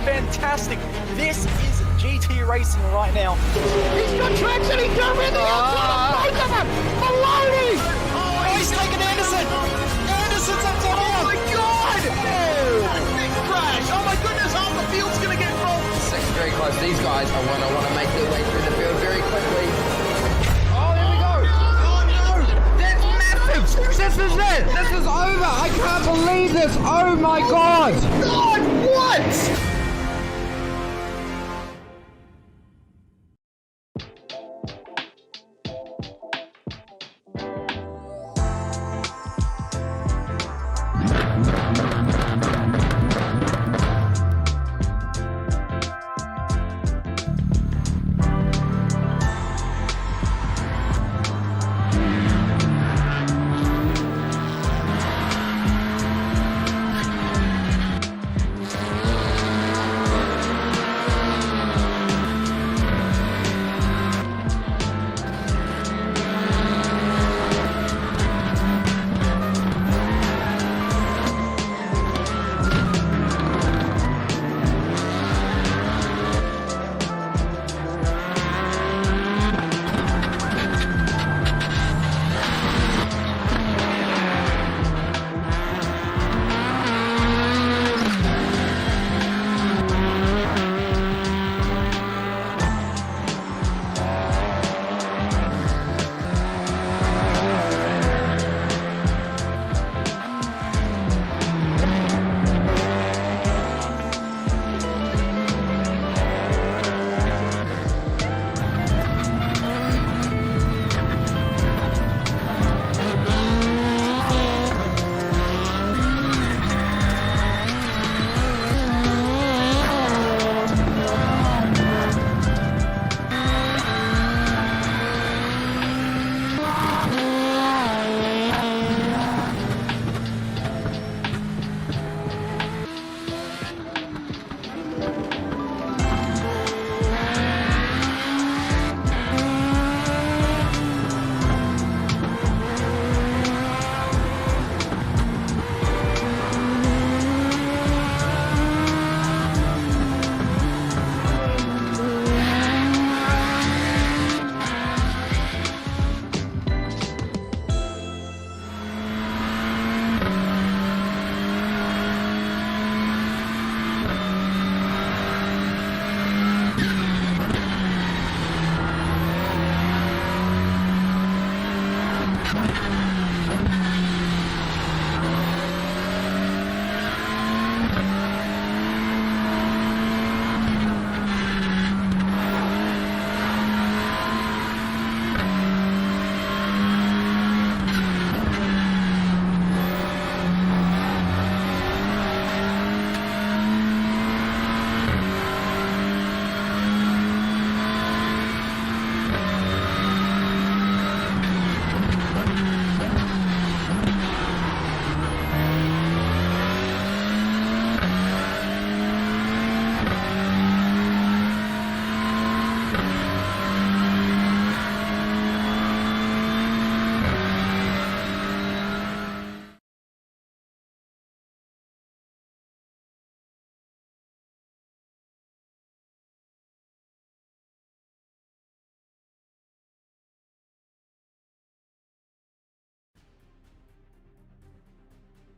fantastic. This is GT racing right now. He's got traction, he's going around the outside of both of them! Maloney! Oh, he's taking Anderson! Anderson's up to Oh my god! Big crash! Oh my goodness, half the field's gonna get rolled! Second very close. These guys are want to make their way through the field very quickly. Oh, there we go! Oh no! That's massive! This is it! This is over! I can't believe this! Oh my god! God, what?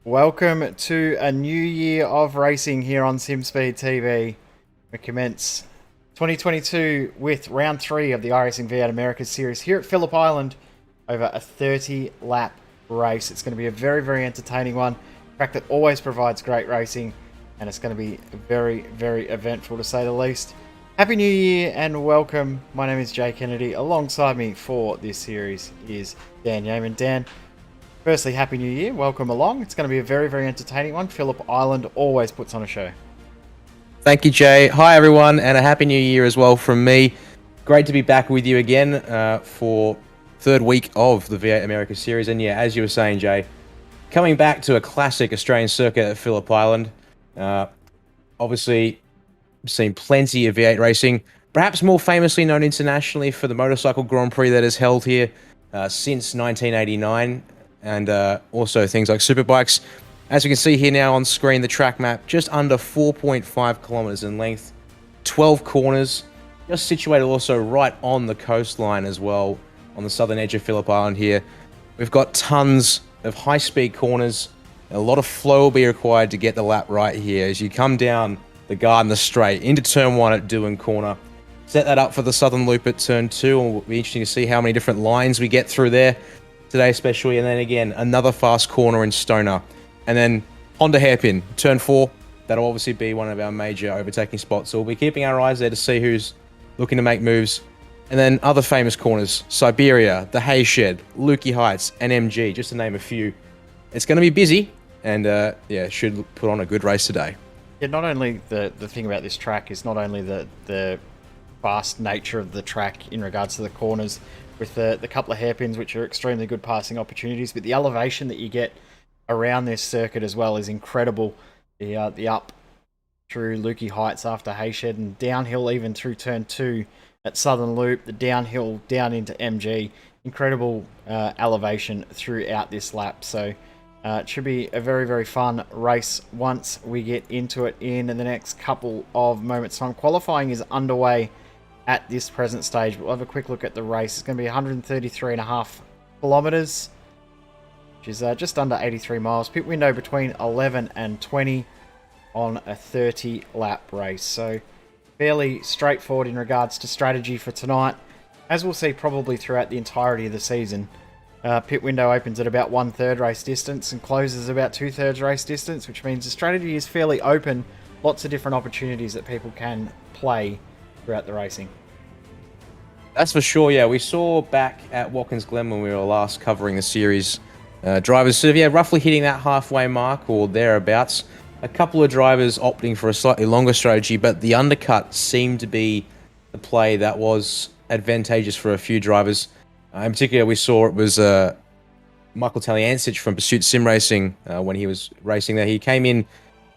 Welcome to a new year of racing here on SimSpeed TV. We commence 2022 with round 3 of the iRacing V8 Americas series here at Phillip Island over a 30-lap race. It's going to be a very, very entertaining one. A track that always provides great racing, and it's going to be very, very eventful to say the least. Happy New Year and welcome. My name is Jay Kennedy. Alongside me for this series is Dan Yeaman. Dan, firstly, Happy New Year. Welcome along. It's going to be a very, very entertaining one. Phillip Island always puts on a show. Thank you, Jay. Hi, everyone, and a Happy New Year as well from me. Great to be back with you again for third week of the V8 America series. And yeah, as you were saying, Jay, coming back to a classic Australian circuit at Phillip Island. Obviously, seen plenty of V8 racing, perhaps more famously known internationally for the Motorcycle Grand Prix that has held here since 1989. And also things like Superbikes. As you can see here now on screen, the track map, just under 4.5 kilometers in length, 12 corners, just situated also right on the coastline as well, on the southern edge of Phillip Island here. We've got tons of high-speed corners. A lot of flow will be required to get the lap right here as you come down the Gardner Straight into turn 1 at Doohan Corner. Set that up for the southern loop at turn 2, and it'll be interesting to see how many different lines we get through there today especially. And then again, another fast corner in Stoner. And then Honda Hairpin, turn 4. That'll obviously be one of our major overtaking spots. So we'll be keeping our eyes there to see who's looking to make moves. And then other famous corners, Siberia, the Hay Shed, Lukey Heights, and MG, just to name a few. It's going to be busy, and yeah, should put on a good race today. Yeah, not only the thing about this track is not only the fast nature of the track in regards to the corners, with the couple of hairpins, which are extremely good passing opportunities, but the elevation that you get around this circuit as well is incredible. The up through Lukey Heights after Hayshed, and downhill even through turn 2 at Southern Loop, the downhill down into MG. Incredible elevation throughout this lap. So it should be a very, very fun race once we get into it in the next couple of moments' time. Qualifying is underway at this present stage, but we'll have a quick look at the race. It's going to be 133.5 kilometers, which is just under 83 miles. Pit window between 11 and 20 on a 30 lap race. So fairly straightforward in regards to strategy for tonight, as we'll see probably throughout the entirety of the season. Pit window opens at about 1/3 race distance and closes about 2/3 race distance, which means the strategy is fairly open. Lots of different opportunities that people can play throughout the racing. That's for sure, yeah. We saw back at Watkins Glen when we were last covering the series, drivers sort of, yeah, roughly hitting that halfway mark or thereabouts. A couple of drivers opting for a slightly longer strategy, but the undercut seemed to be the play that was advantageous for a few drivers. In particular, we saw it was Michael Taliancic from Pursuit Sim Racing when he was racing there. He came in,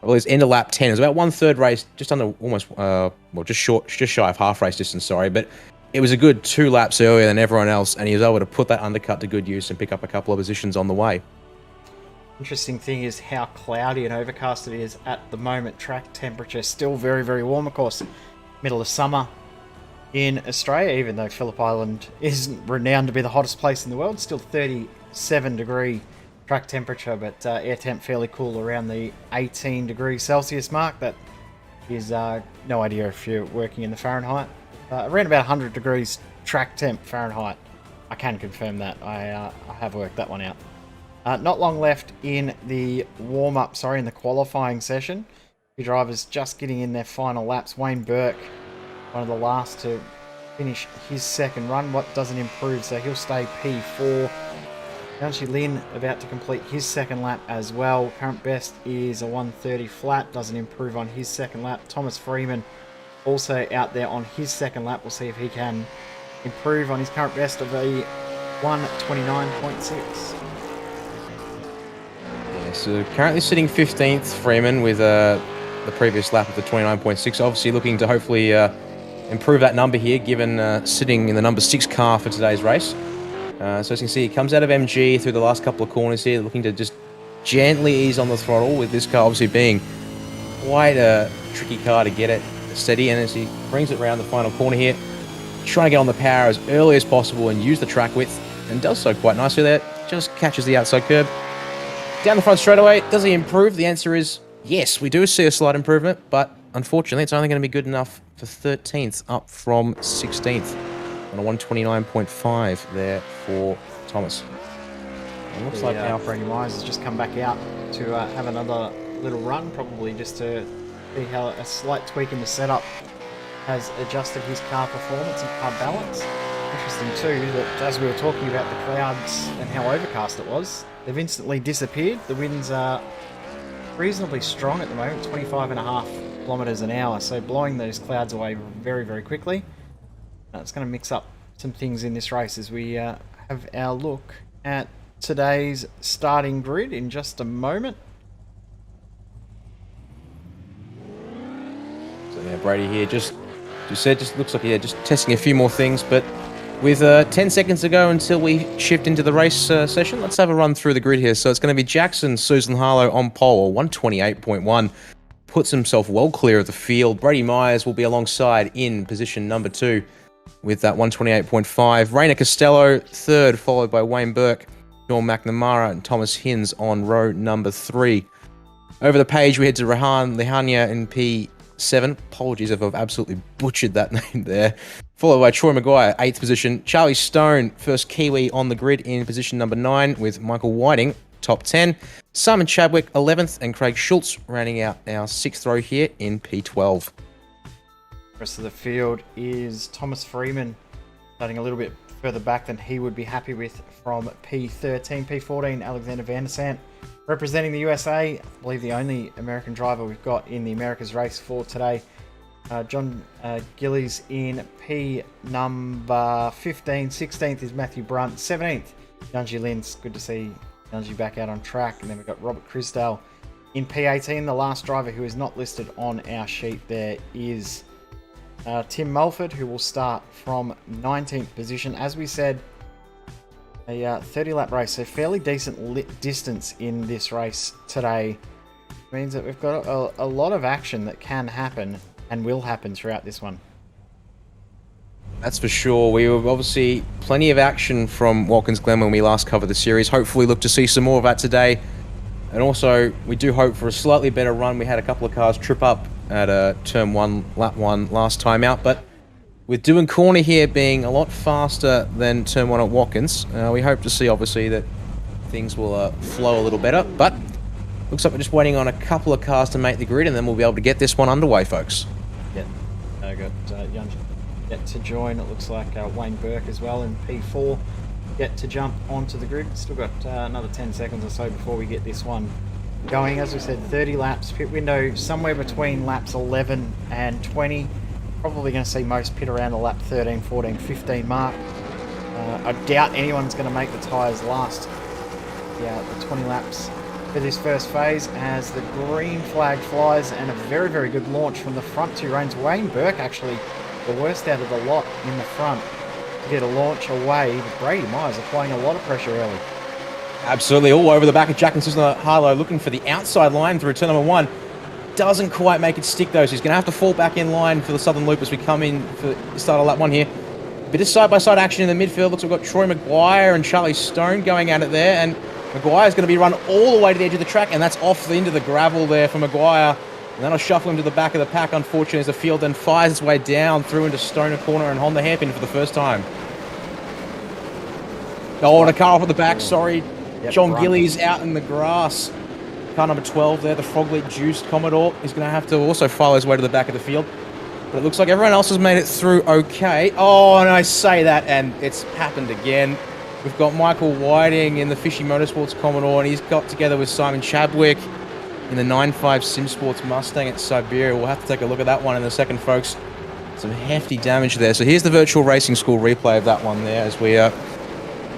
well, his end of lap 10. It was about 1/3 race, just under almost, well, just shy of half race distance, sorry. But it was a good 2 laps earlier than everyone else, and he was able to put that undercut to good use and pick up a couple of positions on the way. Interesting thing is how cloudy and overcast it is at the moment. Track temperature still very, very warm, of course. Middle of summer in Australia, even though Phillip Island isn't renowned to be the hottest place in the world. Still 37-degree track temperature, but air temp fairly cool around the 18 degrees Celsius mark. That is no idea if you're working in the Fahrenheit. Around about 100 degrees track temp Fahrenheit. I can confirm that. I have worked that one out. Not long left in the warm-up, in the qualifying session. The drivers just getting in their final laps. Wayne Burke, one of the last to finish his second run. What doesn't improve, so he'll stay P4. Yancey Lin about to complete his second lap as well. Current best is a 1:30 flat, doesn't improve on his second lap. Thomas Freeman also out there on his second lap. We'll see if he can improve on his current best of a 1:29.6. So currently sitting 15th, Freeman, with the previous lap of the 29.6. Obviously looking to hopefully improve that number here, given sitting in the number 6 car for today's race. So as you can see, he comes out of MG through the last couple of corners here, looking to just gently ease on the throttle, with this car obviously being quite a tricky car to get it steady. And as he brings it around the final corner here, trying to get on the power as early as possible and use the track width, and does so quite nicely there. Just catches the outside curb. Down the front straightaway, does he improve? The answer is yes, we do see a slight improvement, but unfortunately it's only going to be good enough for 13th, up from 16th on a 129.5 there for Thomas. It looks like now Freddie Myers has just come back out to have another little run, probably just to see how a slight tweak in the setup has adjusted his car performance and car balance. Interesting too that as we were talking about the clouds and how overcast it was, they've instantly disappeared. The winds are reasonably strong at the moment, 25.5 kilometers an hour, so blowing those clouds away very, very quickly. It's going to mix up some things in this race as we have our look at today's starting grid in just a moment. So yeah, Brady here just looks like, yeah, just testing a few more things, but With 10 seconds to go until we shift into the race session, let's have a run through the grid here. So it's going to be Jackson, Susan Harlow on pole, 128.1. Puts himself well clear of the field. Brady Myers will be alongside in position number 2 with that 128.5. Raina Costello, third, followed by Wayne Burke, Sean McNamara, and Thomas Hins on row number 3. Over the page, we head to Rehan Lihania in P7. Apologies if I've absolutely butchered that name there. Followed by Troy Maguire, 8th position. Charlie Stone, first Kiwi on the grid in position number 9, with Michael Whiting, top 10. Simon Chadwick, 11th, and Craig Schultz rounding out our 6th row here in P12. Rest of the field is Thomas Freeman, starting a little bit further back than he would be happy with from P13. P14, Alexander Vandesant, representing the USA. I believe the only American driver we've got in the Americas race for today. John Gillies in P number 15. 16th is Matthew Brunt. 17th, Yunji Lins. Good to see Yunji back out on track. And then we've got Robert Crisdale in P18. The last driver who is not listed on our sheet there is Tim Mulford, who will start from 19th position. As we said, a 30-lap race, so fairly decent distance in this race today. Means that we've got a lot of action that can happen and will happen throughout this one. That's for sure. We have obviously plenty of action from Watkins Glen when we last covered the series. Hopefully look to see some more of that today. And also, we do hope for a slightly better run. We had a couple of cars trip up at turn 1, lap 1 last time out. But with Dewan Corner here being a lot faster than turn 1 at Watkins, we hope to see, obviously, that things will flow a little better. But looks like we're just waiting on a couple of cars to make the grid, and then we'll be able to get this one underway, folks. Yeah, I got Yunji yet to join. It looks like Wayne Burke as well in P4 yet to jump onto the grid. Still got another 10 seconds or so before we get this one going. As we said, 30 laps, pit window somewhere between laps 11 and 20. Probably going to see most pit around the lap 13, 14, 15 mark. I doubt anyone's going to make the tyres last the 20 laps for this first phase, as the green flag flies, and a very, very good launch from the front 2 reigns. Wayne Burke actually the worst out of the lot in the front to get a launch away. But Brady Myers applying a lot of pressure early. Absolutely, all over the back of Jack and Susan Harlow, looking for the outside line through turn number 1. Doesn't quite make it stick though, so he's going to have to fall back in line for the Southern Loop as we come in for the start of lap 1 here. Bit of side-by-side action in the midfield. Looks like we've got Troy Maguire and Charlie Stone going at it there, and Maguire's going to be run all the way to the edge of the track, and that's off into the gravel there for Maguire. And that'll shuffle him to the back of the pack, unfortunately, as the field then fires its way down through into Stoner Corner and Honda hairpin for the first time. Oh, and a car off at the back, sorry. Yep, John run. Gillies out in the grass. Car number 12 there, the Froglet Juiced Commodore. He's going to have to also file his way to the back of the field. But it looks like everyone else has made it through okay. Oh, and I say that, and it's happened again. We've got Michael Whiting in the Fishy Motorsports Commodore, and he's got together with Simon Chadwick in the 9.5 Sim Sports Mustang at Siberia. We'll have to take a look at that one in a second, folks. Some hefty damage there. So here's the Virtual Racing School replay of that one there, as we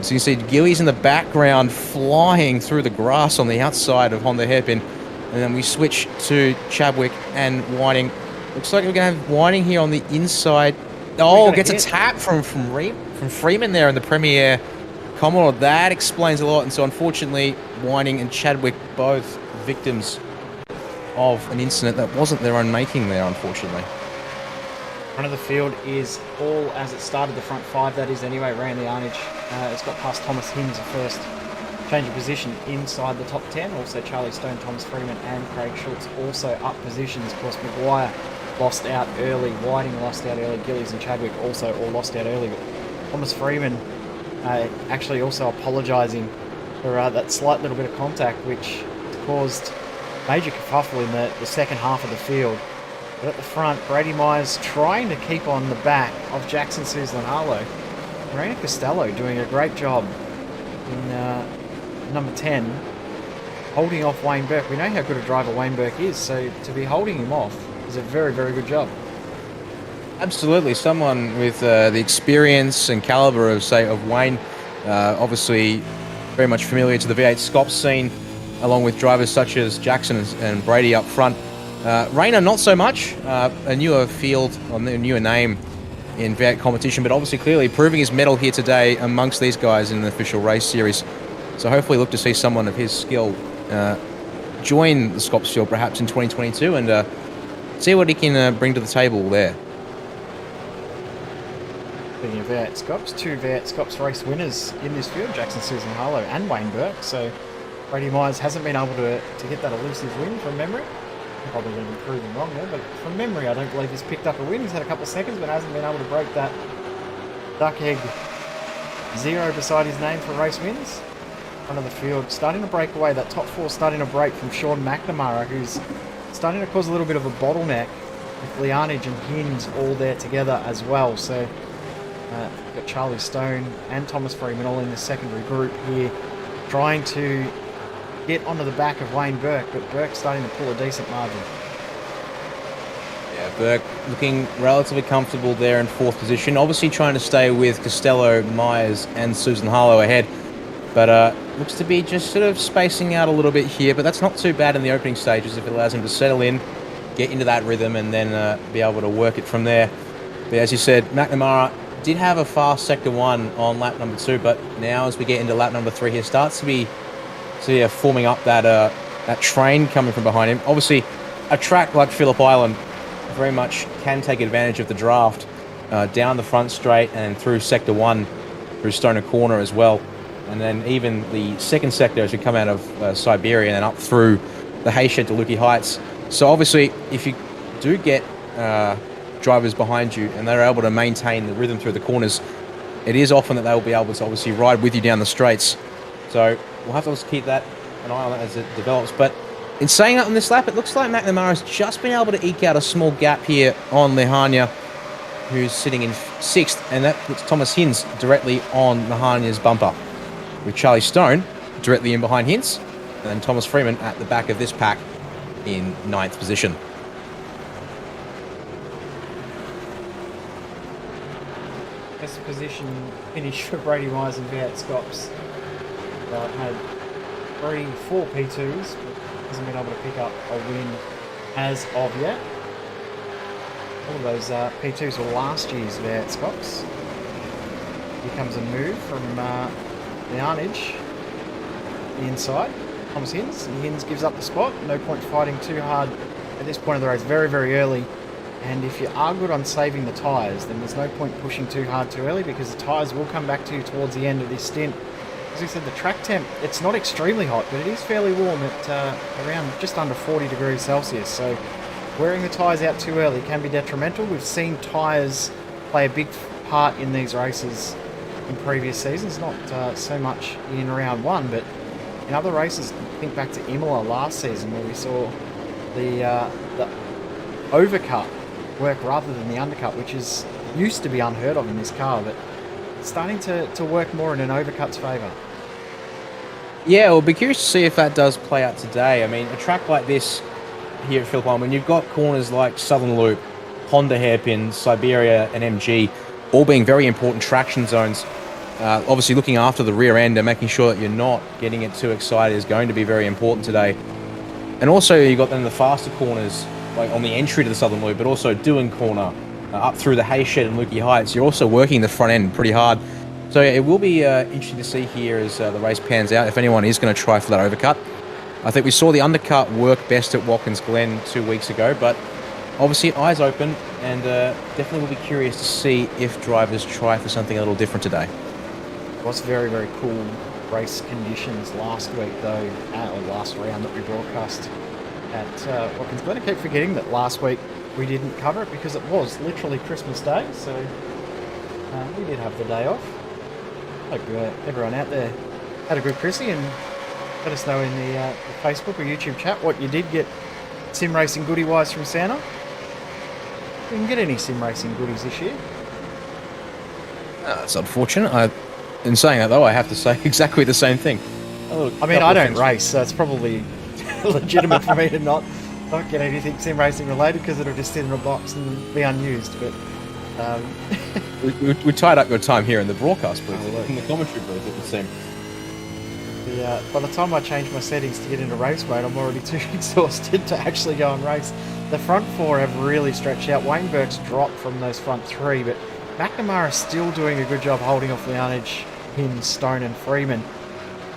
so you can see Gillies in the background flying through the grass on the outside of Honda hairpin. And then we switch to Chadwick and Whiting. Looks like we're going to have Whiting here on the inside. Oh, gets a tap from Freeman there in the Premier Commodore. That explains a lot. And so unfortunately, Whiting and Chadwick both victims of an incident that wasn't their own making there, unfortunately. Front of the field is all as it started, the front 5 that is anyway. Randy Arnage has got past Thomas Hins, a first change of position inside the top 10. Also Charlie Stone, Thomas Freeman and Craig Schultz also up positions. Of course, Maguire lost out early, Whiting lost out early, Gillies and Chadwick also all lost out early. But Thomas Freeman actually also apologising for that slight little bit of contact, which caused major kerfuffle in the second half of the field. But at the front, Brady Myers trying to keep on the back of Jackson, Susan Harlow. Raina Costello doing a great job in number 10, holding off Wayne Burke. We know how good a driver Wayne Burke is, so to be holding him off is a very, very good job. Absolutely, someone with the experience and caliber of Wayne, obviously very much familiar to the V8 Scops scene, along with drivers such as Jackson and Brady up front. Raina, not so much. A newer field, or a newer name in V8 competition, but obviously clearly proving his mettle here today amongst these guys in the official race series. So hopefully look to see someone of his skill join the Scops field perhaps in 2022 and see what he can bring to the table there. Speaking of V8 Scops, 2 V8 Scops race winners in this field, Jackson Susan Harlow and Wayne Burke. So Brady Myers hasn't been able to get that elusive win from memory. I'm probably going to be proven wrong there, but from memory I don't believe he's picked up a win. He's had a couple of seconds but hasn't been able to break that duck egg 0 beside his name for race wins. Front of the field starting to break away. That top 4 starting to break from Sean McNamara, who's starting to cause a little bit of a bottleneck with Leonage and Hinds all there together as well. So you've got Charlie Stone and Thomas Freeman all in the secondary group here trying to get onto the back of Wayne Burke, but Burke's starting to pull a decent margin. Yeah, Burke looking relatively comfortable there in 4th position. Obviously trying to stay with Costello, Myers and Susan Harlow ahead. But looks to be just sort of spacing out a little bit here, but that's not too bad in the opening stages if it allows him to settle in, get into that rhythm, and then be able to work it from there. But as you said, McNamara did have a fast sector 1 on lap number 2, but now as we get into lap number 3 here, starts to be forming up that train coming from behind him. Obviously, a track like Phillip Island very much can take advantage of the draft down the front straight and through sector 1, through Stoner Corner as well. And then even the second sector as you come out of Siberia and then up through the Hayshed to Lukey Heights. So obviously, if you do get drivers behind you and they're able to maintain the rhythm through the corners, it is often that they will be able to obviously ride with you down the straights. So we'll have to also keep an eye on that as it develops. But in saying that on this lap, it looks like McNamara's just been able to eke out a small gap here on Lehania, who's sitting in 6th, and that puts Thomas Hinds directly on Lehania's bumper, with Charlie Stone directly in behind Hinds, and then Thomas Freeman at the back of this pack in 9th position. Best position finish for Brady Myers and V8 Scops. Had 4 P2s, but hasn't been able to pick up a win as of yet. All of those P2s were last year's V8 Scops. Here comes a move from Leonage, the inside. Thomas Hinds, and Hinds gives up the spot. No point fighting too hard at this point of the race, very, very early. And if you are good on saving the tyres, then there's no point pushing too hard too early, because the tyres will come back to you towards the end of this stint. As we said, the track temp, it's not extremely hot, but it is fairly warm at around just under 40 degrees Celsius. So wearing the tyres out too early can be detrimental. We've seen tyres play a big part in these races in previous seasons, not so much in round 1, but in other races. Think back to Imola last season, where we saw the overcut work rather than the undercut, which is used to be unheard of in this car, but it's starting to work more in an overcut's favour. Yeah, we'll be curious to see if that does play out today. I mean, a track like this here at Phillip Island, when you've got corners like Southern Loop, Honda Hairpin, Siberia and MG, all being very important traction zones, obviously looking after the rear end and making sure that you're not getting it too excited is going to be very important today. And also you've got then the faster corners, like on the entry to the Southern Loop, but also Doohan Corner, up through the Hayshed and Lukey Heights. You're also working the front end pretty hard. So it will be interesting to see here as the race pans out, if anyone is going to try for that overcut. I think we saw the undercut work best at Watkins Glen 2 weeks ago, but obviously eyes open, and definitely will be curious to see if drivers try for something a little different today. It was very, very cool race conditions last week, though, or last round that we broadcast at Watkins Glen. I keep forgetting that last week we didn't cover it because it was literally Christmas Day, so we did have the day off. Hope everyone out there had a good Chrissy, and let us know in the Facebook or YouTube chat what you did get sim racing goodie wise from Santa. You didn't get any sim racing goodies this year. That's unfortunate. In saying that, though, I have to say exactly the same thing. I mean, I don't race, so it's probably legitimate for me to not get anything sim racing related, because it'll just sit in a box and be unused. But we tied up your time here in the broadcast booth, in the commentary booth, it would seem. By the time I change my settings to get into race mode, I'm already too exhausted to actually go and race. The front 4 have really stretched out. Wayne Burke's dropped from those front 3, but McNamara is still doing a good job holding off Leonage, Hinz, Stone and Freeman.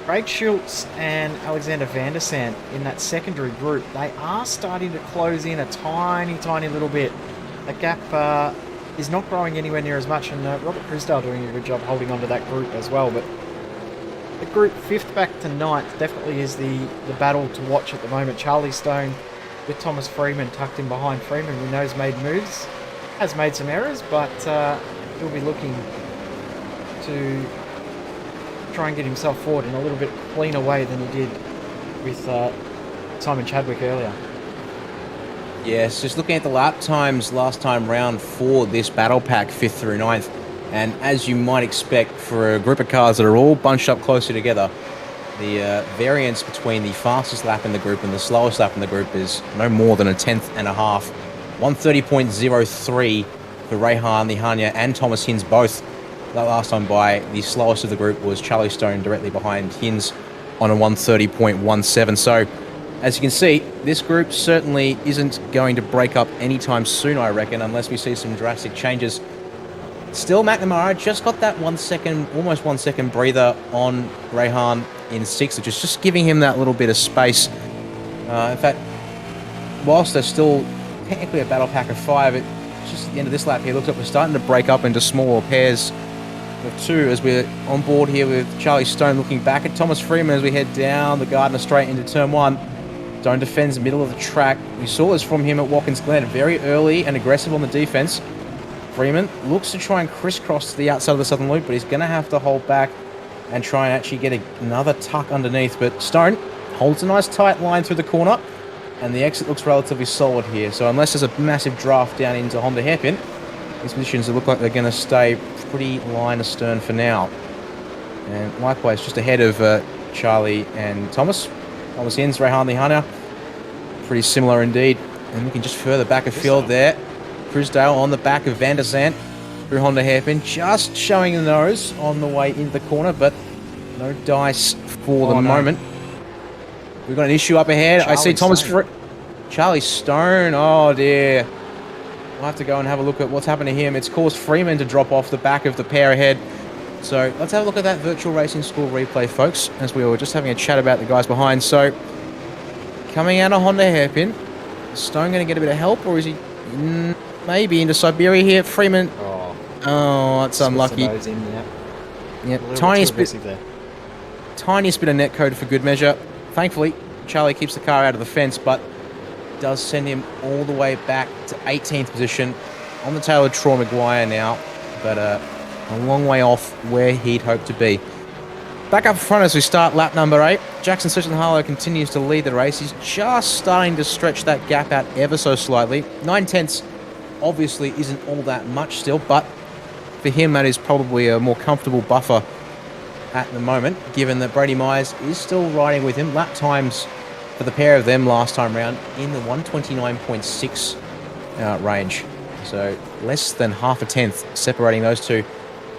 Craig Schultz and Alexander Vandersant in that secondary group, they are starting to close in a tiny little bit. That gap is not growing anywhere near as much, and Robert Crisdale doing a good job holding onto that group as well. But the group 5th back to 9th definitely is the battle to watch at the moment. Charlie Stone with Thomas Freeman tucked in behind. Freeman, we know, has made moves, has made some errors, but he'll be looking to try and get himself forward in a little bit cleaner way than he did with Simon Chadwick earlier. Yes, just looking at the lap times last time round for this battle pack, 5th through 9th, and as you might expect for a group of cars that are all bunched up closer together, the variance between the fastest lap in the group and the slowest lap in the group is no more than a tenth and a half. 130.03 for Rehan Lihanya and Thomas Hinz both. That last time by, the slowest of the group was Charlie Stone directly behind Hinz on a 130.17. So, as you can see, this group certainly isn't going to break up anytime soon, I reckon, unless we see some drastic changes. Still, McNamara just got that 1 second, almost 1 second breather on Rehan in 6th, which is just giving him that little bit of space. In fact, whilst they're still technically a battle pack of 5, it's just at the end of this lap here, looks like we're starting to break up into smaller pairs of 2 as we're on board here with Charlie Stone looking back at Thomas Freeman as we head down the Gardner Straight into turn 1. Stone defends the middle of the track. We saw this from him at Watkins Glen, very early and aggressive on the defense. Freeman looks to try and crisscross to the outside of the southern loop, but he's going to have to hold back and try and actually get another tuck underneath. But Stone holds a nice tight line through the corner, and the exit looks relatively solid here. So unless there's a massive draft down into Honda hairpin, these positions look like they're going to stay pretty line astern for now. And likewise, just ahead of Charlie and Thomas Hinz, Rehan Lihanya, pretty similar indeed. And looking just further back afield there, Crisdale on the back of Van der Zandt through Honda hairpin, just showing the nose on the way into the corner, but no dice for the moment. We've got an issue up ahead. I see Charlie Stone. Oh dear. We'll have to go and have a look at what's happened to him. It's caused Freeman to drop off the back of the pair ahead. So let's have a look at that virtual racing school replay, folks, as we were just having a chat about the guys behind. So coming out of Honda hairpin, is Stone going to get a bit of help, or is he maybe into Siberia here? Freeman. Oh, that's unlucky. Yeah, tiniest bit of netcode for good measure. Thankfully, Charlie keeps the car out of the fence, but does send him all the way back to 18th position on the tail of Troy Maguire now, but a long way off where he'd hoped to be. Back up front as we start lap number 8. Jackson Sutton-Harlow continues to lead the race. He's just starting to stretch that gap out ever so slightly. 9/10 obviously isn't all that much still, but for him that is probably a more comfortable buffer at the moment, given that Brady Myers is still riding with him. Lap times for the pair of them last time round in the 129.6 range. So less than half a tenth separating those two.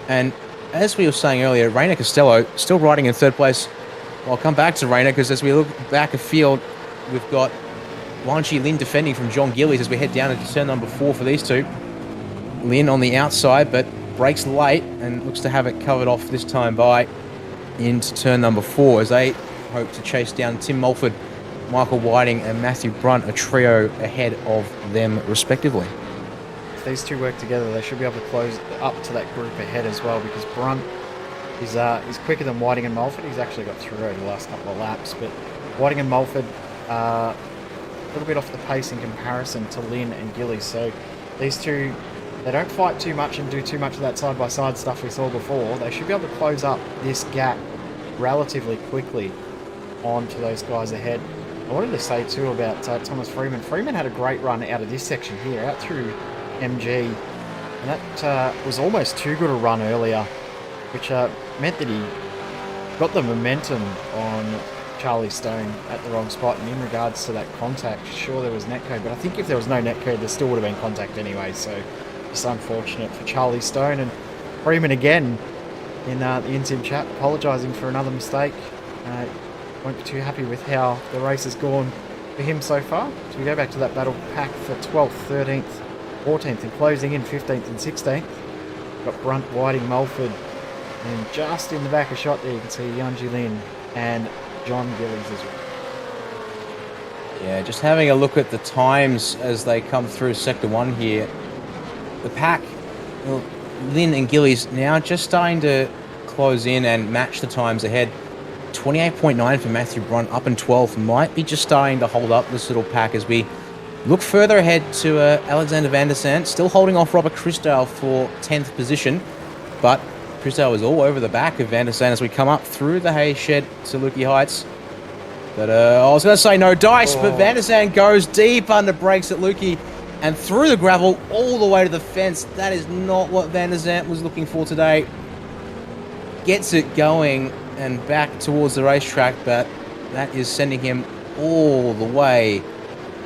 And as we were saying earlier, Reina Costello still riding in 3rd place. Well, I'll come back to Reina because as we look back afield, we've got Wan Chi Lin defending from John Gillies as we head down into turn number 4 for these two. Lin on the outside, but breaks late and looks to have it covered off this time by into turn number 4 as they hope to chase down Tim Mulford, Michael Whiting and Matthew Brunt, a trio ahead of them respectively. If these two work together, they should be able to close up to that group ahead as well, because Brunt is quicker than Whiting and Mulford. He's actually got through over the last couple of laps, but Whiting and Mulford are a little bit off the pace in comparison to Lynn and Gillies. So these two, they don't fight too much and do too much of that side-by-side stuff we saw before. They should be able to close up this gap relatively quickly onto those guys ahead. I wanted to say too about Thomas Freeman. Freeman had a great run out of this section here, out through MG, and that was almost too good a run earlier, which meant that he got the momentum on Charlie Stone at the wrong spot. And in regards to that contact, sure there was netcode, but I think if there was no netcode, there still would have been contact anyway. So it's unfortunate for Charlie Stone. And Freeman again in the InSim chat apologising for another mistake. Won't be too happy with how the race has gone for him so far. So we go back to that battle pack for 12th, 13th, 14th, and closing in 15th and 16th. Got Brunt, Whiting, Mulford, and just in the back of shot there you can see Yunji Lin and John Gillies as well. Yeah, just having a look at the times as they come through Sector 1 here. The pack, well, Lin and Gillies now just starting to close in and match the times ahead. 28.9 for Matthew Brunt, up in 12th. Might be just starting to hold up this little pack as we look further ahead to Alexander Van der Sant, still holding off Robert Christdale for 10th position. But Christdale is all over the back of Van der Sant as we come up through the hay shed to Lukey Heights. But I was going to say no dice, but Van der Sant goes deep under brakes at Lukey and through the gravel all the way to the fence. That is not what Van der Sant was looking for today. Gets it going and back towards the racetrack, but that is sending him all the way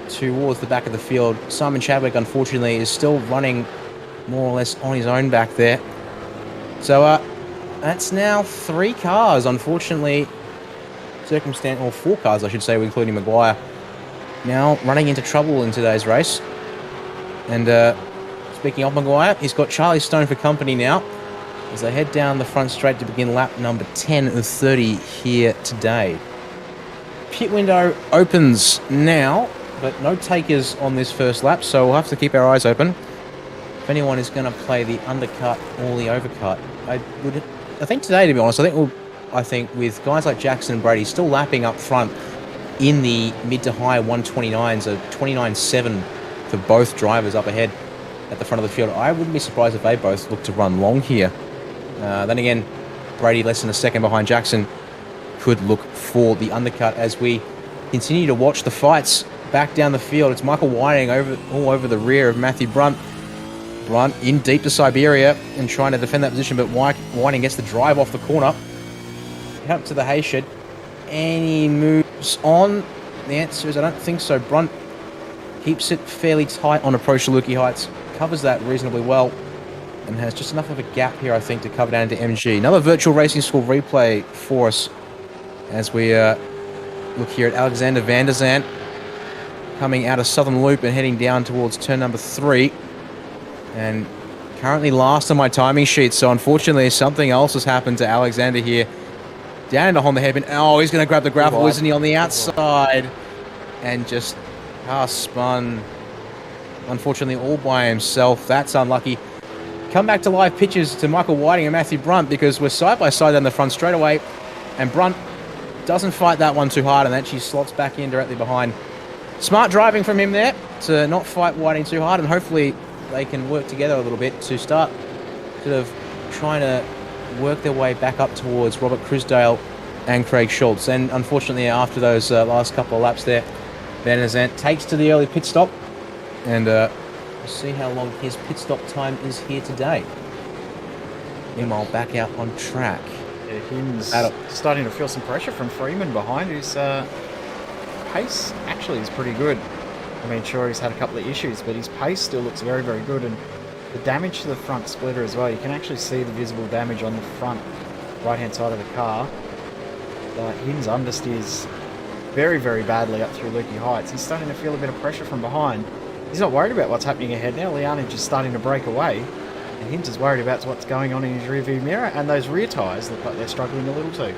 towards the back of the field. Simon Chadwick, unfortunately, is still running more or less on his own back there. So that's now 3 cars, unfortunately, or 4 cars, I should say, including Maguire, now running into trouble in today's race. And speaking of Maguire, he's got Charlie Stone for company now as they head down the front straight to begin lap number 10 of 30 here today. Pit window opens now, but no takers on this first lap, so we'll have to keep our eyes open if anyone is going to play the undercut or the overcut. I think today, to be honest, I think with guys like Jackson and Brady still lapping up front in the mid to high 129s, a 29.7 for both drivers up ahead at the front of the field, I wouldn't be surprised if they both look to run long here. Then again, Brady less than a second behind Jackson could look for the undercut as we continue to watch the fights back down the field. It's Michael Whiting all over the rear of Matthew Brunt. Brunt in deep to Siberia and trying to defend that position, but Whiting gets the drive off the corner. Up to the hay shed. Any moves on? The answer is I don't think so. Brunt keeps it fairly tight on approach to Lukey Heights. Covers that reasonably well. And has just enough of a gap here, I think, to cover down into MG. Another virtual racing school replay for us as we look here at Alexander Van der Sant coming out of Southern Loop and heading down towards turn number 3. And currently last on my timing sheet, so unfortunately something else has happened to Alexander here. Down into Honda hairpin. Oh, he's going to grab the gravel, isn't he, on the outside? And just spun, unfortunately, all by himself. That's unlucky. Come back to live pitches to Michael Whiting and Matthew Brunt because we're side by side down the front straight away. And Brunt doesn't fight that one too hard and actually slots back in directly behind. Smart driving from him there to not fight Whiting too hard, and hopefully they can work together a little bit to start sort of trying to work their way back up towards Robert Christdale and Craig Schultz. And unfortunately, after those last couple of laps there, Van der Sant takes to the early pit stop, and we'll see how long his pit stop time is here today. Meanwhile, back out on track. Yeah, Him's starting to feel some pressure from Freeman behind, whose pace actually is pretty good. I mean, sure, he's had a couple of issues, but his pace still looks very, very good. And the damage to the front splitter as well, you can actually see the visible damage on the front right-hand side of the car. Him's understeers very, very badly up through Lukey Heights. He's starting to feel a bit of pressure from behind. He's not worried about what's happening ahead now. Lianage is starting to break away, and Hims is worried about what's going on in his rearview mirror, and those rear tyres look like they're struggling a little too.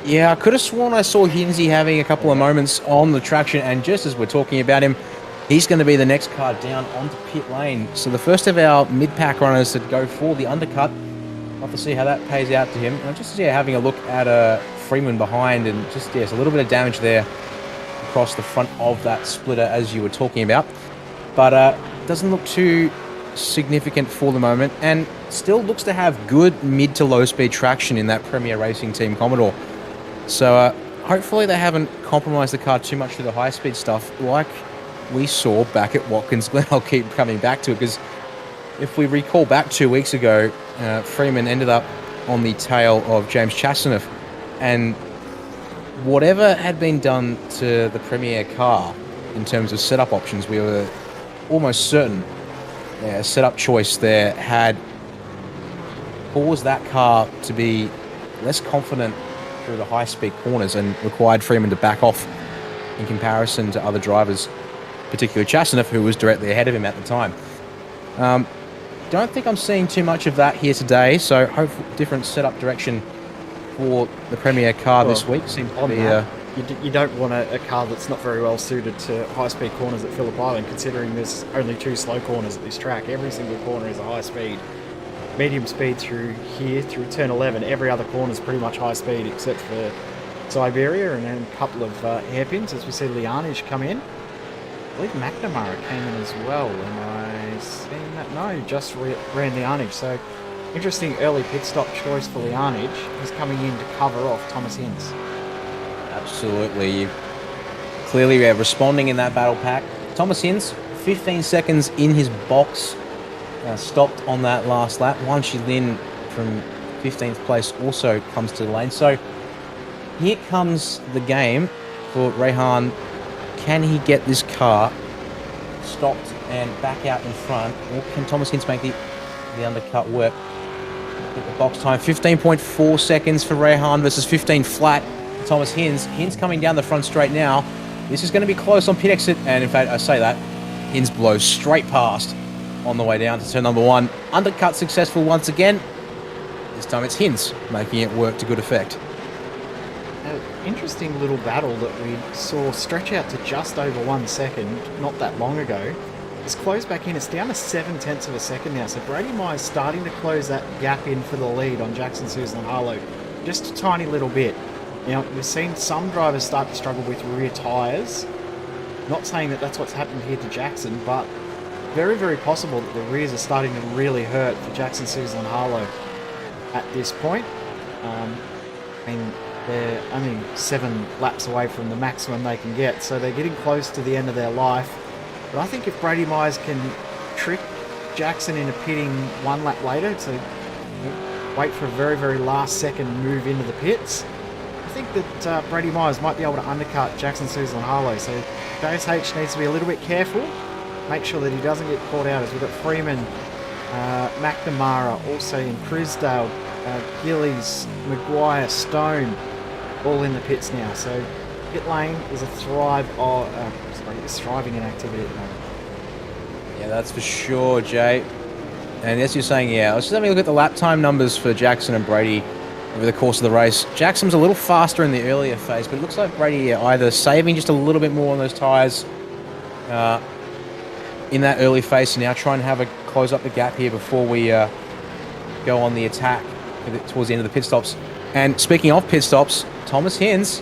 Yeah, I could have sworn I saw Hinsey having a couple of moments on the traction, and just as we're talking about him, he's going to be the next car down onto pit lane. So the first of our mid-pack runners to go for the undercut. We'll have to see how that pays out to him. And just having a look at Freeman behind, and just a little bit of damage there across the front of that splitter as you were talking about. But doesn't look too significant for the moment, and still looks to have good mid to low speed traction in that Premier Racing Team Commodore. So hopefully they haven't compromised the car too much through the high speed stuff like we saw back at Watkins Glen. I'll keep coming back to it because if we recall back 2 weeks ago, Freeman ended up on the tail of James Chastaneff, and whatever had been done to the Premier car in terms of setup options, we were almost certain a setup choice there had caused that car to be less confident through the high-speed corners and required Freeman to back off in comparison to other drivers, particularly Chastaneff, who was directly ahead of him at the time. don't think I'm seeing too much of that here today. So hopefully different setup direction for the Premier car this week. Seems to be you don't want a car that's not very well suited to high-speed corners at Phillip Island, considering there's only 2 slow corners at this track. Every single corner is a high speed. Medium speed through here, through turn 11. Every other corner is pretty much high speed except for Siberia and then a couple of hairpins as we see Lianage come in. I believe McNamara came in as well. Am I seeing that? No, just ran Lianage. So interesting early pit stop choice for Lianage. He's coming in to cover off Thomas Hinz. Absolutely. Clearly we're responding in that battle pack. Thomas Hinz, 15 seconds in his box. Stopped on that last lap. Wan Lin from 15th place also comes to the lane. So here comes the game for Rehan. Can he get this car stopped and back out in front? Or can Thomas Hinz make the undercut work? The box time, 15.4 seconds for Rehan versus 15 flat for Thomas Hinz. Hinz coming down the front straight now. This is going to be close on pit exit. And in fact, I say that, Hinz blows straight past on the way down to turn number 1. Undercut successful once again. This time it's Hinz making it work to good effect. An interesting little battle that we saw stretch out to just over 1 second not that long ago. It's closed back in. It's down to 7/10 of a second now. So Brady Myers starting to close that gap in for the lead on Jackson Susan and Harlow. Just a tiny little bit. Now, we've seen some drivers start to struggle with rear tyres. Not saying that that's what's happened here to Jackson, but very, very possible that the rears are starting to really hurt for Jackson, Susan and Harlow at this point. I mean, they're only 7 laps away from the maximum they can get, so they're getting close to the end of their life. But I think if Brady Myers can trick Jackson into pitting 1 lap later to wait for a very, very last second move into the pits, I think that Brady Myers might be able to undercut Jackson, Susan and Harlow. So JSH needs to be a little bit careful. Make sure that he doesn't get caught out, as we've got Freeman, McNamara, also in Crisdale, Gillies, Maguire, Stone, all in the pits now. So pit lane is a it's thriving in activity at the moment. Yeah, that's for sure, Jay. And as you're saying, yeah, let's just have a look at the lap time numbers for Jackson and Brady over the course of the race. Jackson's a little faster in the earlier phase, but it looks like Brady either saving just a little bit more on those tyres in that early phase, so now try and close up the gap here before we go on the attack towards the end of the pit stops. And speaking of pit stops, Thomas Hinz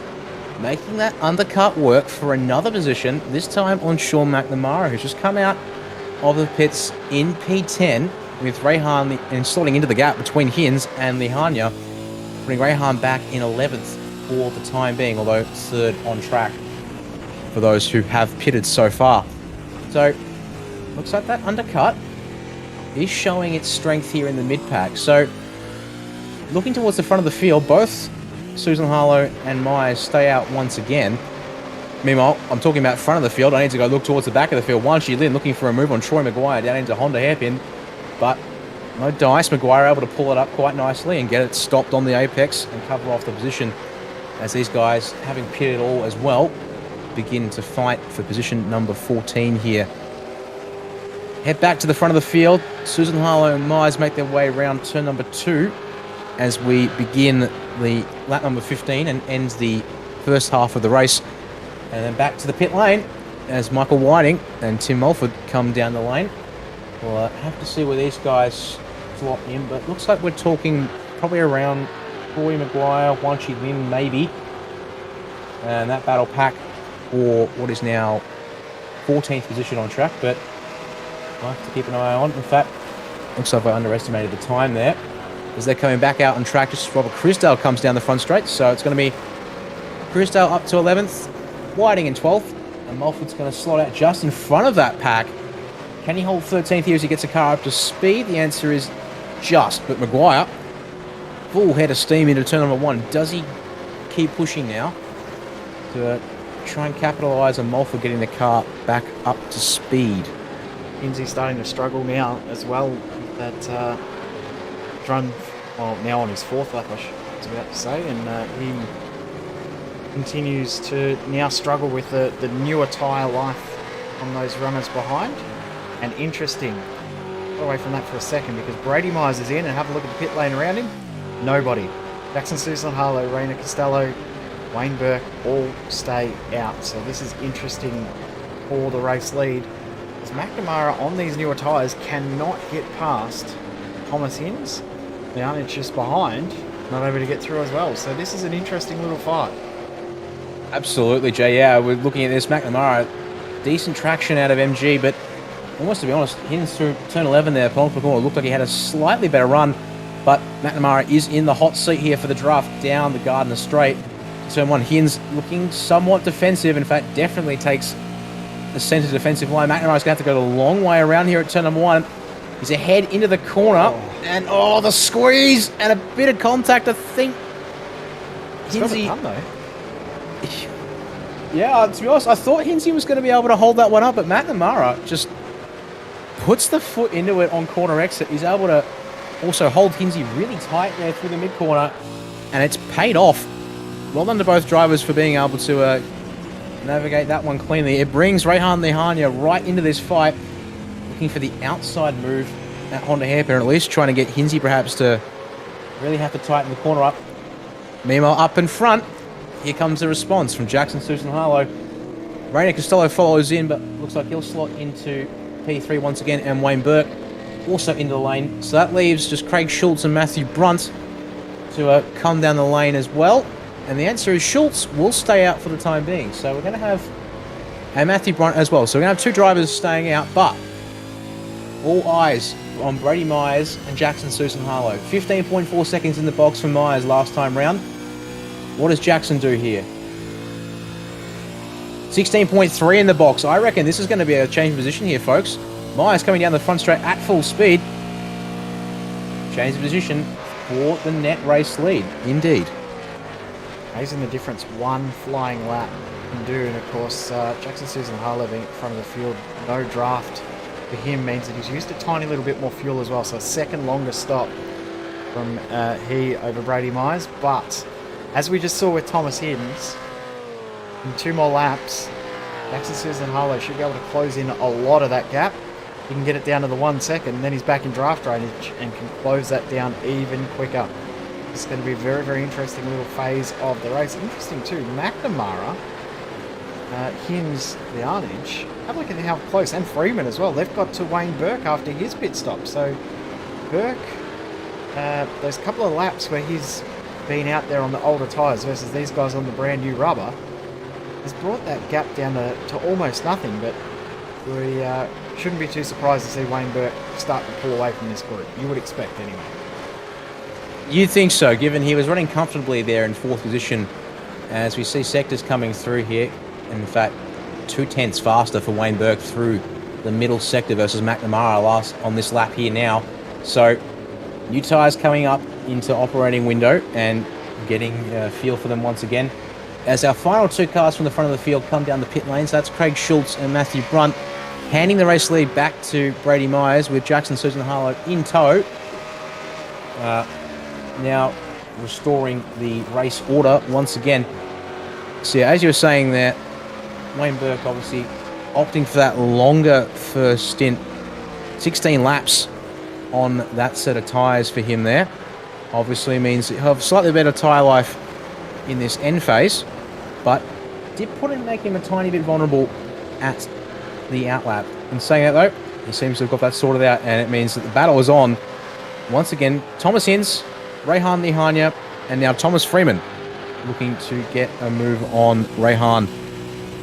making that undercut work for another position, this time on Sean McNamara, who's just come out of the pits in P10 with Rehan and slotting into the gap between Hinz and Lihanya, putting Rehan back in 11th for the time being, although 3rd on track for those who have pitted so far. So looks like that undercut is showing its strength here in the mid-pack. So looking towards the front of the field, both Susan Harlow and Myers stay out once again. Meanwhile, I'm talking about front of the field. I need to go look towards the back of the field. Wan Lin looking for a move on Troy Maguire down into Honda hairpin, but no dice. Maguire able to pull it up quite nicely and get it stopped on the apex and cover off the position as these guys, having pitted all as well, begin to fight for position number 14 here. Head back to the front of the field. Susan Harlow and Myers make their way around turn number 2 as we begin the lap number 15 and ends the first half of the race. And then back to the pit lane as Michael Whiting and Tim Mulford come down the lane. We'll have to see where these guys slot in, but looks like we're talking probably around Troy Maguire, Wan Lin maybe. And that battle pack for what is now 14th position on track, but we'll have to keep an eye on. In fact, looks like I underestimated the time there as they're coming back out on track. Just Robert Crisdale comes down the front straight, so it's going to be Crisdale up to 11th, Whiting in 12th, and Mulford's going to slot out just in front of that pack. Can he hold 13th here as he gets the car up to speed? The answer is just, but Maguire, full head of steam into turn number 1. Does he keep pushing now to try and capitalise on Mulford getting the car back up to speed? Hinz's starting to struggle now as well. That run, well, now on his 4th lap, I was about to say, and he continues to now struggle with the newer tyre life on those runners behind. And interesting, away from that for a second because Brady Myers is in, and have a look at the pit lane around him. Nobody. Jackson Susan Harlow, Raina Costello, Wayne Burke all stay out. So this is interesting for the race lead. As McNamara on these newer tyres cannot get past Thomas Hinds. Lianage just behind, not able to get through as well. So this is an interesting little fight. Absolutely, Jay. Yeah, we're looking at this. McNamara, decent traction out of MG, but almost to be honest, Hinds through turn 11 there, penultimate corner, looked like he had a slightly better run, but McNamara is in the hot seat here for the draft down the Gardner Straight. Turn 1, Hinds looking somewhat defensive. In fact, definitely takes the centre defensive line. McNamara's going to have to go the long way around here at turn number 1. He's ahead into the corner, and the squeeze and a bit of contact. I think Hinsey, though. Yeah, to be honest, I thought Hinsey was going to be able to hold that one up, but McNamara just puts the foot into it on corner exit. He's able to also hold Hinsey really tight there through the mid-corner, and it's paid off. Well done to both drivers for being able to navigate that one cleanly. It brings Rehan Nihanya right into this fight, looking for the outside move at Honda Hairpin, or at least trying to get Hinsey perhaps to really have to tighten the corner up. Meanwhile, up in front, here comes the response from Jackson Susan Harlow. Raina Costello follows in, but looks like he'll slot into P3 once again, and Wayne Burke also into the lane. So that leaves just Craig Schultz and Matthew Brunt to come down the lane as well. And the answer is Schultz will stay out for the time being. So we're going to have Matthew Brunt as well. So we're going to have two drivers staying out, but all eyes on Brady Myers and Jackson Susan Harlow. 15.4 seconds in the box for Myers last time round. What does Jackson do here? 16.3 in the box. I reckon this is going to be a change of position here, folks. Myers coming down the front straight at full speed. Change of position for the net race lead. Indeed. Amazing the difference one flying lap can do. And of course, Jackson Susan Harlow being at the front of the field, no draft for him means that he's used a tiny little bit more fuel as well. So a second longer stop from he over Brady Myers. But as we just saw with Thomas Hinds, in 2 more laps, Jackson Susan Harlow should be able to close in a lot of that gap. He can get it down to the 1 second, and then he's back in draft range and can close that down even quicker. It's going to be a very, very interesting little phase of the race. Interesting too, McNamara, Hinds, Lianage, have a look at how close, and Freeman as well. They've got to Wayne Burke after his pit stop. So Burke, those couple of laps where he's been out there on the older tyres versus these guys on the brand new rubber, has brought that gap down to almost nothing. But we shouldn't be too surprised to see Wayne Burke start to pull away from this group. You would expect anyway. You'd think so, given he was running comfortably there in 4th position. As we see sectors coming through here, in fact, 2/10 faster for Wayne Burke through the middle sector versus McNamara last on this lap here now. So, new tyres coming up into operating window and getting a feel for them once again. As our final 2 cars from the front of the field come down the pit lanes, that's Craig Schultz and Matthew Brunt, handing the race lead back to Brady Myers with Jackson Susan Harlow in tow. Now restoring the race order once again. So yeah, as you were saying there, Wayne Burke obviously opting for that longer first stint. 16 laps on that set of tyres for him there. Obviously means he'll have slightly better tyre life in this end phase, but did make him a tiny bit vulnerable at the outlap. In saying that though, he seems to have got that sorted out, and it means that the battle is on. Once again, Thomas Hinds, Rehan Nihanya, and now Thomas Freeman looking to get a move on Rehan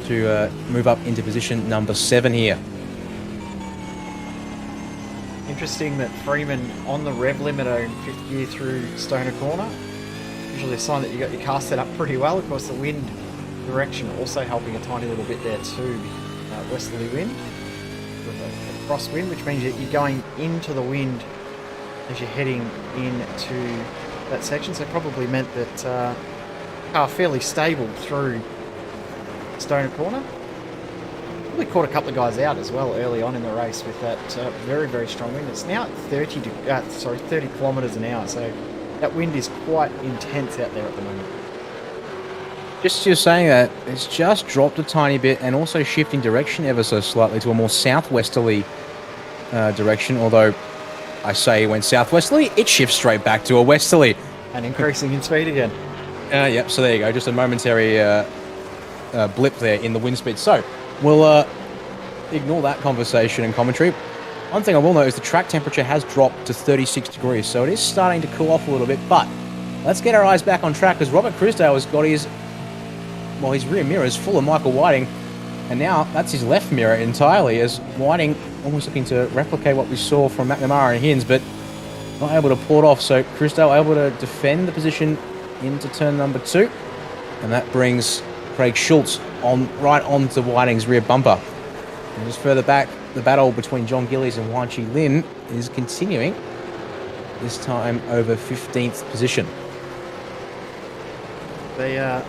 to move up into position number 7 here. Interesting that Freeman on the rev limiter in 5th gear through Stoner Corner. Usually a sign that you got your car set up pretty well. Of course, the wind direction also helping a tiny little bit there too. Westerly wind with a crosswind, which means that you're going into the wind as you're heading into that section. So probably meant that car fairly stable through Stoner Corner. Probably caught a couple of guys out as well early on in the race with that very, very strong wind. It's now at 30 kilometres an hour, so that wind is quite intense out there at the moment. Just you're saying that, it's just dropped a tiny bit and also shifting direction ever so slightly to a more southwesterly direction, although I say when southwesterly, it shifts straight back to a westerly. And increasing in speed again. Yep, so there you go. Just a momentary blip there in the wind speed. So we'll ignore that conversation and commentary. One thing I will note is the track temperature has dropped to 36 degrees, so it is starting to cool off a little bit. But let's get our eyes back on track, because Robert Crisdale has got his rear mirror is full of Michael Whiting, and now that's his left mirror entirely, as Whiting almost looking to replicate what we saw from McNamara and Hins, but not able to pull it off. So Crisdale able to defend the position into turn number 2, and that brings Craig Schultz right onto Whiting's rear bumper. And just further back, the battle between John Gillies and Wan Chi Lin is continuing, this time over 15th position. They've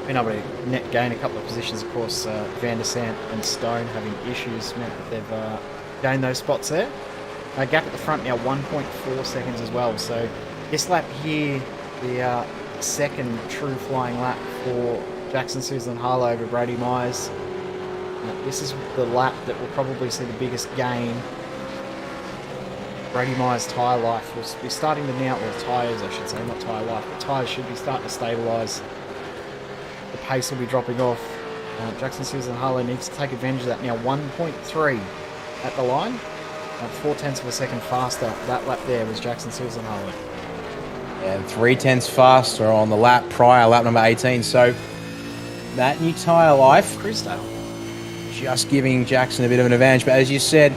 been able to net gain a couple of positions. Of course, Van der Sant and Stone having issues meant that they've gained those spots there. Gap at the front now 1.4 seconds as well. So this lap here, the second true flying lap for Jackson Susan Harlow over Brady Myers. This is the lap that will probably see the biggest gain. Brady Myers' tyre life will be starting to now, or tyres I should say, not tyre life, but tyres should be starting to stabilise. The pace will be dropping off. Jackson Susan Harlow needs to take advantage of that now. 1.3 at the line. 4/10 of a second faster. That lap there was Jackson Susan Harlow. And 3/10 faster on the lap prior, lap number 18. So that new tyre life, Crisdale. just giving Jackson a bit of an advantage. But as you said,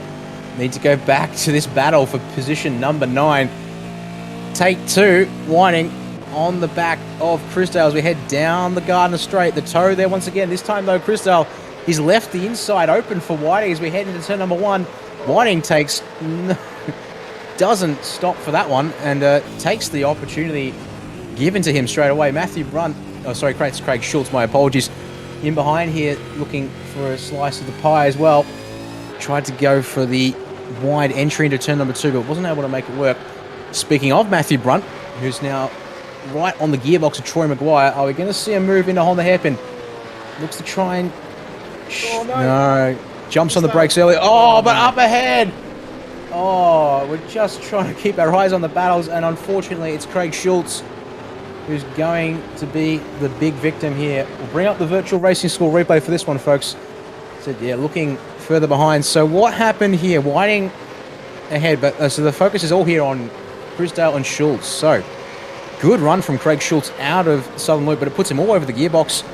need to go back to this battle for position number 9. Take 2, Whiting on the back of Crisdale as we head down the Gardner Straight. The toe there once again. This time though, Crisdale, he's left the inside open for Whiting as we head into turn number 1. Whiting doesn't stop for that one and takes the opportunity given to him straight away. Craig Schultz, my apologies. In behind here, looking for a slice of the pie as well. Tried to go for the wide entry into turn number 2, but wasn't able to make it work. Speaking of Matthew Brunt, who's now right on the gearbox of Troy Maguire, are we going to see a move into Honda hairpin? Looks to try and... no. Jumps on the brakes early. Oh, but up ahead! Oh, we're just trying to keep our eyes on the battles, and unfortunately it's Craig Schultz who's going to be the big victim here. We'll bring up the virtual racing score replay for this one, folks. So yeah, looking further behind. So what happened here? Whiting ahead, but so the focus is all here on Crisdale and Schultz. So good run from Craig Schultz out of Southern Loop, but it puts him all over the gearbox.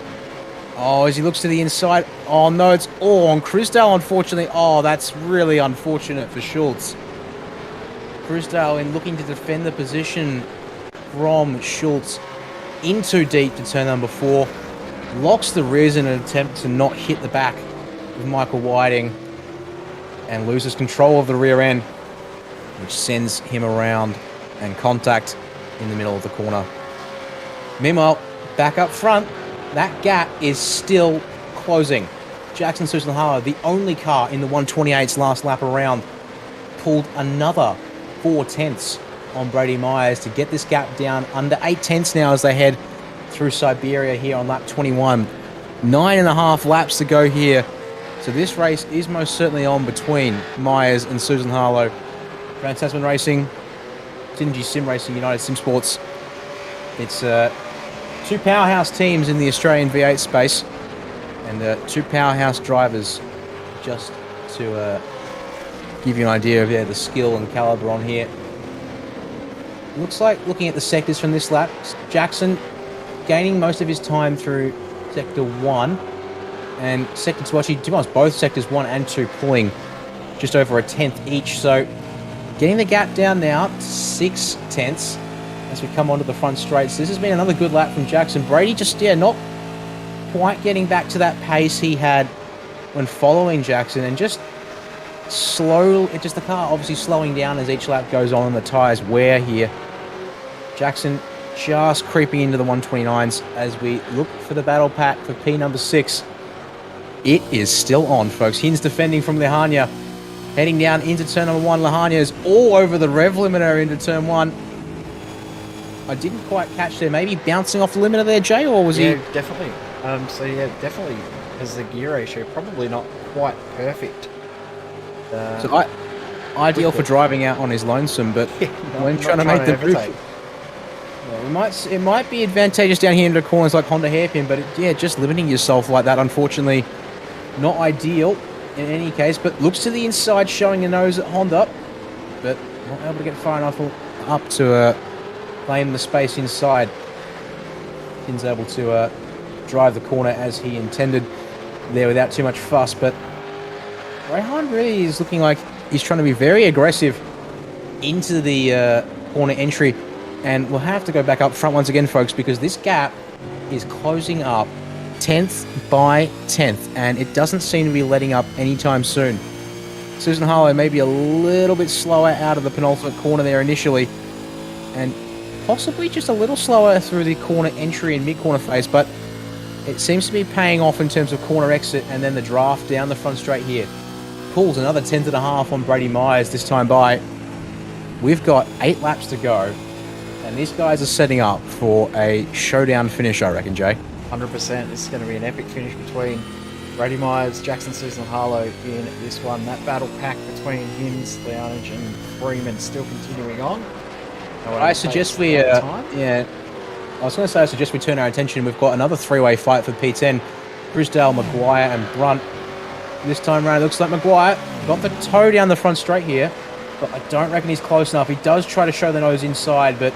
Oh, as he looks to the inside. Oh no, it's all on Crisdale, unfortunately. Oh, that's really unfortunate for Schultz. Crisdale in looking to defend the position from Schultz into deep to turn number 4. Locks the rears in an attempt to not hit the back of Michael Whiting and loses control of the rear end, which sends him around and contact in the middle of the corner. Meanwhile, back up front, that gap is still closing. Jackson Susan Harlow, the only car in the 128's last lap around, pulled another 4/10 on Brady Myers to get this gap down under 8/10 now as they head through Siberia here on lap 21. 9.5 laps to go here. So this race is most certainly on between Myers and Susan Harlow. Grand Tasman Racing, Synergy Sim Racing, United Sim Sports. It's two powerhouse teams in the Australian V8 space and two powerhouse drivers, just to give you an idea of the skill and caliber on here. Looks like, looking at the sectors from this lap, Jackson gaining most of his time through sector 1 and sector 2, actually to be honest, both sectors 1 and 2 pulling just over a 10th each, so getting the gap down now to 6/10 as we come onto the front straights. This has been another good lap from Jackson. Brady just not quite getting back to that pace he had when following Jackson, and just the car obviously slowing down as each lap goes on and the tyres wear here. Jackson just creeping into the 129s as we look for the battle pack for P number 6. It is still on, folks. Hins defending from Lehania. Heading down into turn number 1. Lehania is all over the rev limiter into turn 1. I didn't quite catch there. Maybe bouncing off the limiter there, Jay, or was he? Yeah, definitely. Definitely has the gear ratio probably not quite perfect. So ideal for driving out on his lonesome, but when trying to make the move, it might be advantageous down here into corners like Honda hairpin, but just limiting yourself like that, unfortunately, not ideal in any case. But looks to the inside, showing a nose at Honda, but not able to get far enough up to claim the space inside. He's able to drive the corner as he intended there without too much fuss, but Rayhan really is looking like he's trying to be very aggressive into the corner entry, and we'll have to go back up front once again, folks, because this gap is closing up 10th by 10th, and it doesn't seem to be letting up anytime soon. Susan Harlow may be a little bit slower out of the penultimate corner there initially, and possibly just a little slower through the corner entry and mid-corner phase, but it seems to be paying off in terms of corner exit and then the draft down the front straight here. Pulls another 10th and a half on Brady Myers this time by. We've got 8 laps to go, and these guys are setting up for a showdown finish, I reckon, Jay. 100%. This is going to be an epic finish between Brady Myers, Jackson Susan Harlow in this one. That battle pack between Hinds, Leonage and Freeman still continuing on. I suggest we, I was going to say, I suggest we turn our attention. We've got another 3-way fight for P10. Brisdale, Maguire and Brunt. This time around, it looks like Maguire got the toe down the front straight here, but I don't reckon he's close enough. He does try to show the nose inside, but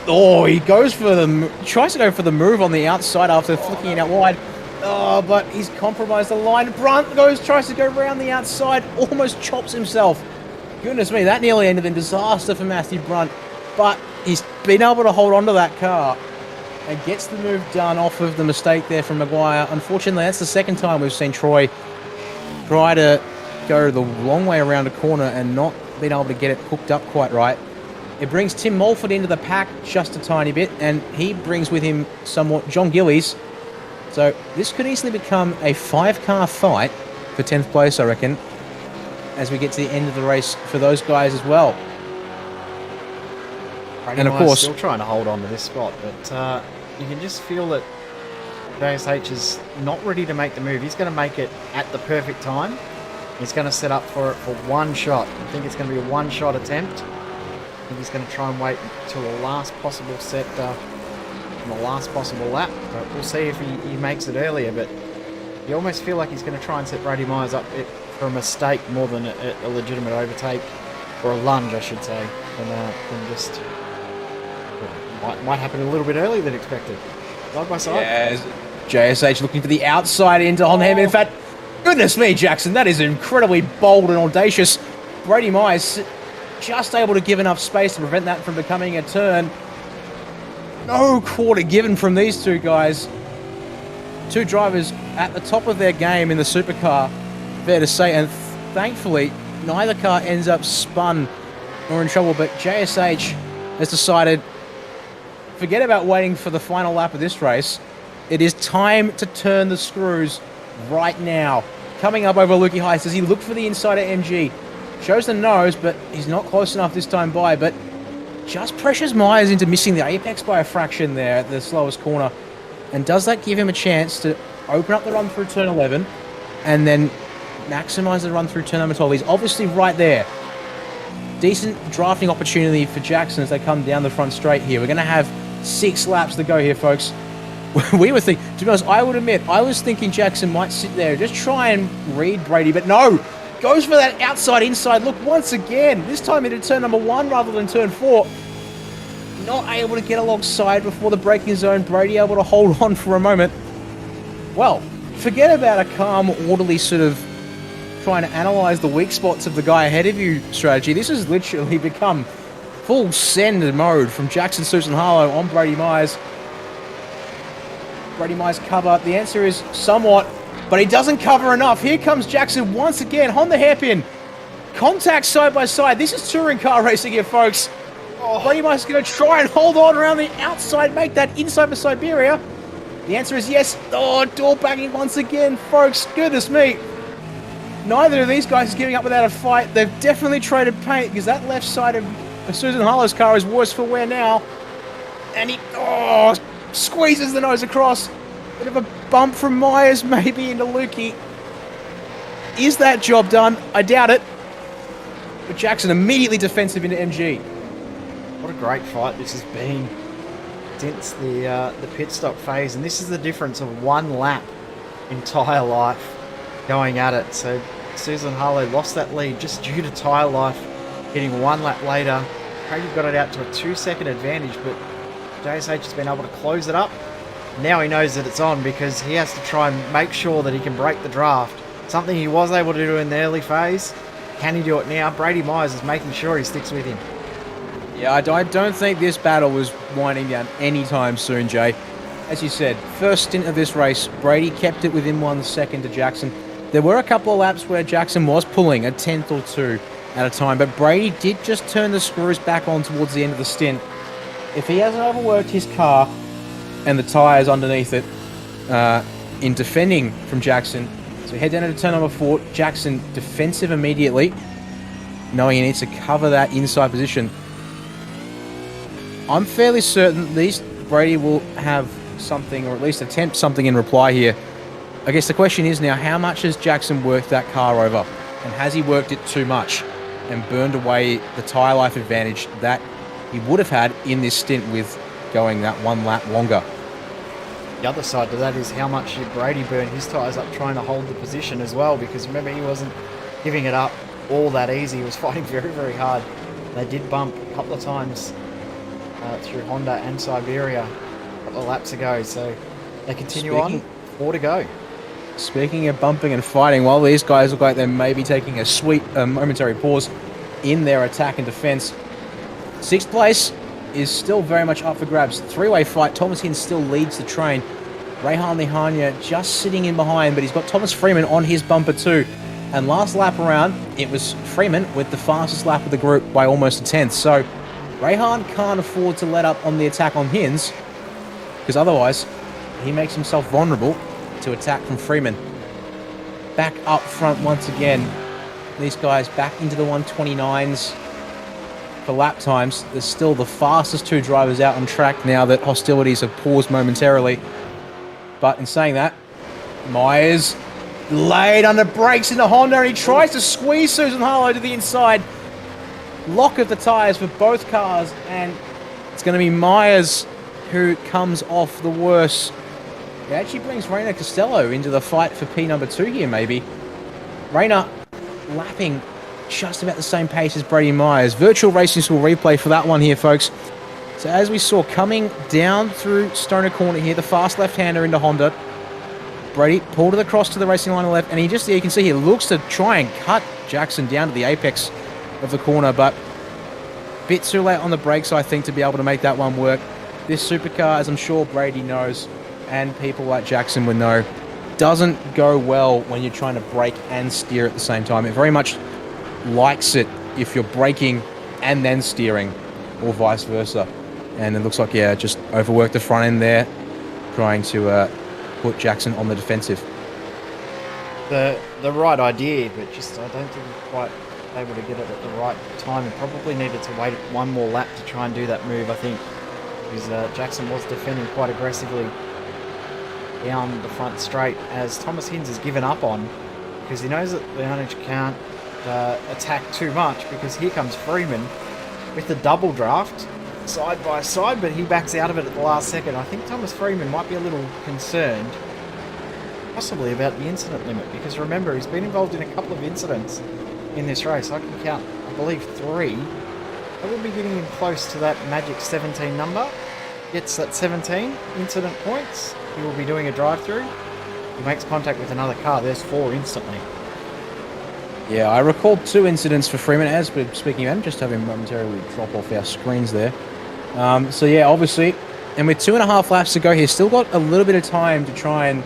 he goes for tries to go for the move on the outside after flicking it out wide. But he's compromised the line. Brunt tries to go around the outside, almost chops himself. Goodness me, that nearly ended in disaster for Matthew Brunt, but he's been able to hold on to that car and gets the move done off of the mistake there from Maguire. Unfortunately, that's the second time we've seen Troy try to go the long way around a corner and not being able to get it hooked up quite right. It brings Tim Mulford into the pack just a tiny bit, and he brings with him somewhat John Gillies. So this could easily become a 5-car fight for 10th place, I reckon, as we get to the end of the race for those guys as well. And of course, still trying to hold on to this spot, but you can just feel that JSH is not ready to make the move. He's going to make it at the perfect time. He's going to set up for one shot. I think it's going to be a one-shot attempt. I think he's going to try and wait until the last possible sector and the last possible lap. But we'll see if he makes it earlier. But you almost feel like he's going to try and set Brady Myers up for a mistake more than a legitimate overtake, or a lunge, I should say, than just might happen a little bit earlier than expected. Side by side. Yeah, JSH looking for the outside into Holden. In fact, goodness me, Jackson, that is incredibly bold and audacious. Brady Myers just able to give enough space to prevent that from becoming a turn. No quarter given from these two guys. Two drivers at the top of their game in the supercar, fair to say, and thankfully neither car ends up spun or in trouble, but JSH has decided, forget about waiting for the final lap of this race. It is time to turn the screws right now. Coming up over Lukey Heights, does he look for the inside at MG? Shows the nose, but he's not close enough this time by, but just pressures Myers into missing the apex by a fraction there at the slowest corner. And does that give him a chance to open up the run through turn 11 and then maximize the run through turn number 12? He's obviously right there. Decent drafting opportunity for Jackson as they come down the front straight here. We're going to have 6 laps to go here, folks. We were thinking, to be honest, I would admit, I was thinking Jackson might sit there, just try and read Brady, but no, goes for that outside-inside look once again, this time into turn number 1 rather than turn 4. Not able to get alongside before the braking zone. Brady able to hold on for a moment. Well, forget about a calm, orderly sort of trying to analyze the weak spots of the guy ahead of you strategy. This has literally become full send mode from Jackson Susan Harlow on Brady Myers. Brady Myers cover. The answer is somewhat, but he doesn't cover enough. Here comes Jackson once again on the hairpin. Contact side by side. This is touring car racing here, folks. Brady Myers is going to try and hold on around the outside, make that inside for Siberia. The answer is yes. Door banging once again, folks. Goodness me. Neither of these guys is giving up without a fight. They've definitely traded paint because that left side of Susan Harlow's car is worse for wear now. And he squeezes the nose across. Bit of a bump from Myers maybe into Lukey. Is that job done? I doubt it. But Jackson immediately defensive into MG. What a great fight this has been since the pit stop phase, and this is the difference of 1 lap in tyre life going at it. So Susan Harlow lost that lead just due to tyre life, getting 1 lap later. Brady got it out to a 2-second advantage, but JSH has been able to close it up. Now he knows that it's on because he has to try and make sure that he can break the draft. Something he was able to do in the early phase. Can he do it now? Brady Myers is making sure he sticks with him. Yeah, I don't think this battle was winding down anytime soon, Jay. As you said, first stint of this race, Brady kept it within 1 second to Jackson. There were a couple of laps where Jackson was pulling a tenth or two at a time, but Brady did just turn the screws back on towards the end of the stint. If he hasn't overworked his car and the tyres underneath it in defending from Jackson, so we head down into turn number 4, Jackson defensive immediately, knowing he needs to cover that inside position. I'm fairly certain Brady will have something, or at least attempt something in reply here. I guess the question is now, how much has Jackson worked that car over? And has he worked it too much and burned away the tyre life advantage that he would have had in this stint with going that 1 lap longer? The other side to that is how much did Brady burn his tyres up trying to hold the position as well, because remember, he wasn't giving it up all that easy. He was fighting very, very hard. They did bump a couple of times through Honda and Siberia a couple of laps ago, so they continue on. 4 to go. Speaking of bumping and fighting, while these guys look like they may be taking a sweet momentary pause in their attack and defense, 6th place is still very much up for grabs. 3-way fight. Thomas Hinz still leads the train. Rehan Lihania just sitting in behind, but he's got Thomas Freeman on his bumper too. And last lap around, it was Freeman with the fastest lap of the group by almost a tenth. So Rehan can't afford to let up on the attack on Hinz, because otherwise he makes himself vulnerable to attack from Freeman. Back up front once again. These guys back into the 129s. For lap times, there's still the fastest 2 drivers out on track now that hostilities have paused momentarily. But in saying that, Myers laid under brakes in the Honda, and he tries to squeeze Susan Harlow to the inside. Lock of the tyres for both cars, and it's going to be Myers who comes off the worst. It actually brings Reina Costello into the fight for P number 2 here, maybe. Reina lapping just about the same pace as Brady Myers. Virtual Racing School replay for that one here, folks. So as we saw coming down through Stoner Corner here, the fast left-hander into Honda. Brady pulled it across to the racing line on the left, and you can see he looks to try and cut Jackson down to the apex of the corner, but a bit too late on the brakes, I think, to be able to make that one work. This supercar, as I'm sure Brady knows, and people like Jackson would know, doesn't go well when you're trying to brake and steer at the same time. It very much likes it if you're braking and then steering, or vice versa. And it looks like, yeah, just overworked the front end there, trying to put Jackson on the defensive. The right idea, but just I don't think he's quite able to get it at the right time. He probably needed to wait 1 more lap to try and do that move, I think, because Jackson was defending quite aggressively down the front straight, as Thomas Hinz has given up on, because he knows that Leonage can't attack too much, because here comes Freeman with the double draft side by side, but he backs out of it at the last second. I think Thomas Freeman might be a little concerned possibly about the incident limit, because remember, he's been involved in a couple of incidents in this race. I can count, I believe, 3. I will be getting him close to that magic 17 number. Gets that 17 incident points, he will be doing a drive-through. He makes contact with another car, there's 4 instantly. Yeah, I recalled 2 incidents for Freeman, as we're speaking of him, just having momentarily drop off our screens there. So yeah, obviously, and with 2.5 laps to go here, still got a little bit of time to try and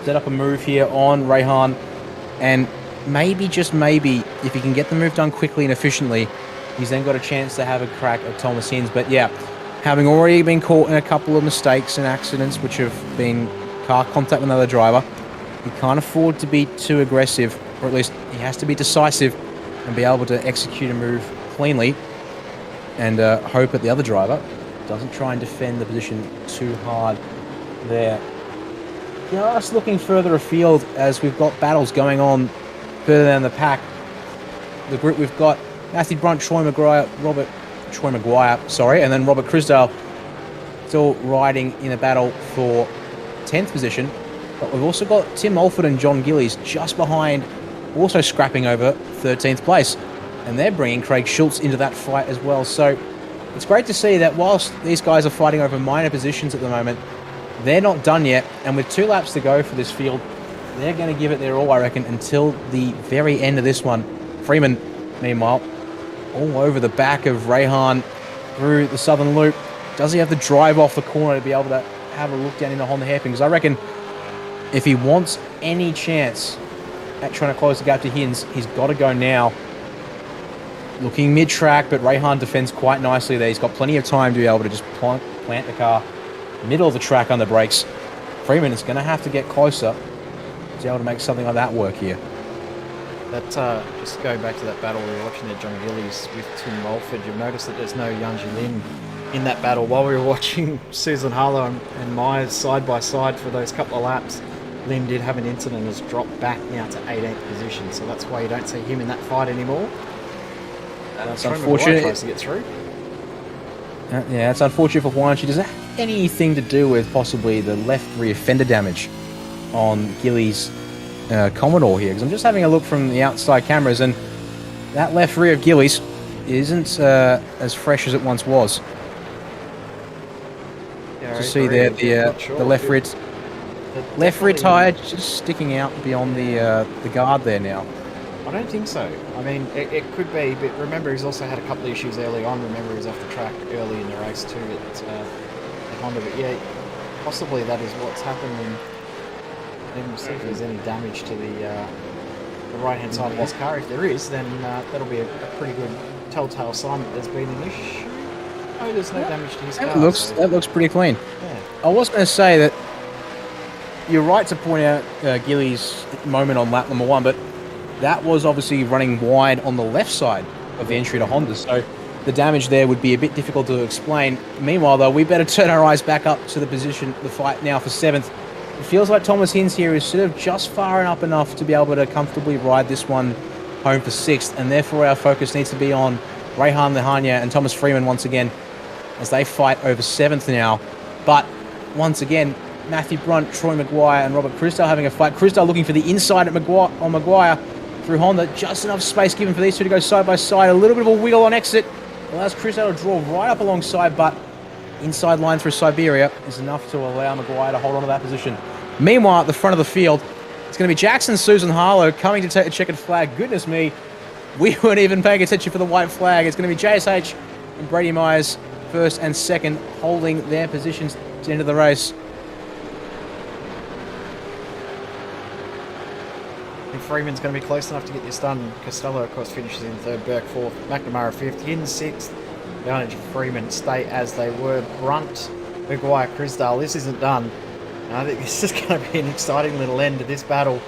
set up a move here on Rehan, and maybe, just maybe, if he can get the move done quickly and efficiently, he's then got a chance to have a crack at Thomas Hinz. But yeah, having already been caught in a couple of mistakes and accidents which have been car contact with another driver, he can't afford to be too aggressive, or at least he has to be decisive and be able to execute a move cleanly, and hope that the other driver doesn't try and defend the position too hard there. Just looking further afield, as we've got battles going on further down the pack, the group we've got Matthew Brunt, Troy Maguire, and then Robert Crisdale still riding in a battle for 10th position. But we've also got Tim Mulford and John Gillies just behind, also scrapping over 13th place. And they're bringing Craig Schultz into that fight as well. So it's great to see that whilst these guys are fighting over minor positions at the moment, they're not done yet. And with 2 laps to go for this field, they're going to give it their all, I reckon, until the very end of this one. Freeman, meanwhile, all over the back of Rayhan through the southern loop. Does he have to drive off the corner to be able to have a look down in the Honda hairpin? Because I reckon if he wants any chance at trying to close the gap to Hins, he's got to go now. Looking mid-track, but Rayhan defends quite nicely there. He's got plenty of time to be able to just plant the car middle of the track on the brakes. Freeman is going to have to get closer to be able to make something like that work here. That just going back to that battle we were watching there, John Gillies with Tim Mulford, you'll notice that there's no Yunji Lin in that battle. While we were watching Susan Harlow and Myers side by side for those couple of laps, Lin did have an incident and has dropped back now to 18th position, so that's why you don't see him in that fight anymore. That's unfortunate. Tries to get through. Yeah, it's unfortunate for Wanchi. Does that have anything to do with possibly the left rear fender damage on Gillies' Commodore here? Because I'm just having a look from the outside cameras, and that left rear of Gillies isn't as fresh as it once was. Yeah, to see there the left rear tyre just sticking out beyond the guard there now. I don't think so. I mean, it could be, but remember he's also had a couple of issues early on. Remember he was off the track early in the race too at Honda. But yeah, possibly that is what's happened. And then we'll see if there's any damage to the right-hand side of his car. If there is, then that'll be a pretty good telltale sign that there's been an issue. Oh, there's no damage to his car. That looks pretty clean. Yeah. I was going to say that you're right to point out Gillies' moment on lap number 1, but that was obviously running wide on the left side of the entry to Honda, so the damage there would be a bit difficult to explain. Meanwhile, though, we better turn our eyes back up to the fight now for 7th. It feels like Thomas Hins here is sort of just far up enough to be able to comfortably ride this one home for 6th, and therefore our focus needs to be on Rayhan Lehania and Thomas Freeman once again as they fight over 7th now. But once again, Matthew Brunt, Troy Maguire and Robert Crisdale having a fight. Crisdale looking for the inside on Maguire through Honda. Just enough space given for these two to go side by side. A little bit of a wiggle on exit. Allows Crisdale to draw right up alongside, but inside line through Siberia is enough to allow Maguire to hold on to that position. Meanwhile, at the front of the field, it's going to be Jackson Susan Harlow coming to take a checkered flag. Goodness me, we weren't even paying attention for the white flag. It's going to be JSH and Brady Myers, first and second, holding their positions to the end of the race. Freeman's going to be close enough to get this done. Costello, of course, finishes in 3rd, Burke 4th, McNamara 5th, Hins 6th. Advantage of Freeman stay as they were. Brunt, Maguire, Crisdale. This isn't done. And I think this is going to be an exciting little end to this battle.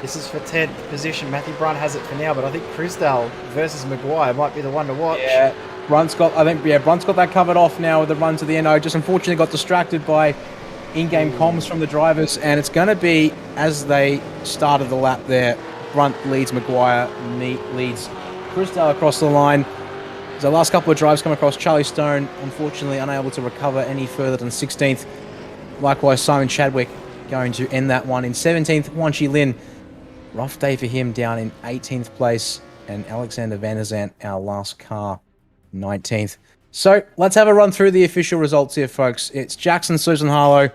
This is for 10th position. Matthew Brunt has it for now, but I think Crisdale versus Maguire might be the one to watch. Yeah, Brunt's got that covered off now with the run to the end. I just unfortunately got distracted by in-game comms from the drivers, and it's going to be, as they started the lap there, Brunt leads Maguire, leads Crisdale across the line. The last couple of drives come across. Charlie Stone, unfortunately, unable to recover any further than 16th. Likewise, Simon Chadwick going to end that one in 17th. Wanchi Lin, rough day for him, down in 18th place. And Alexander Van der Zandt, our last car, 19th. So let's have a run through the official results here, folks. It's Jackson Susan Harlow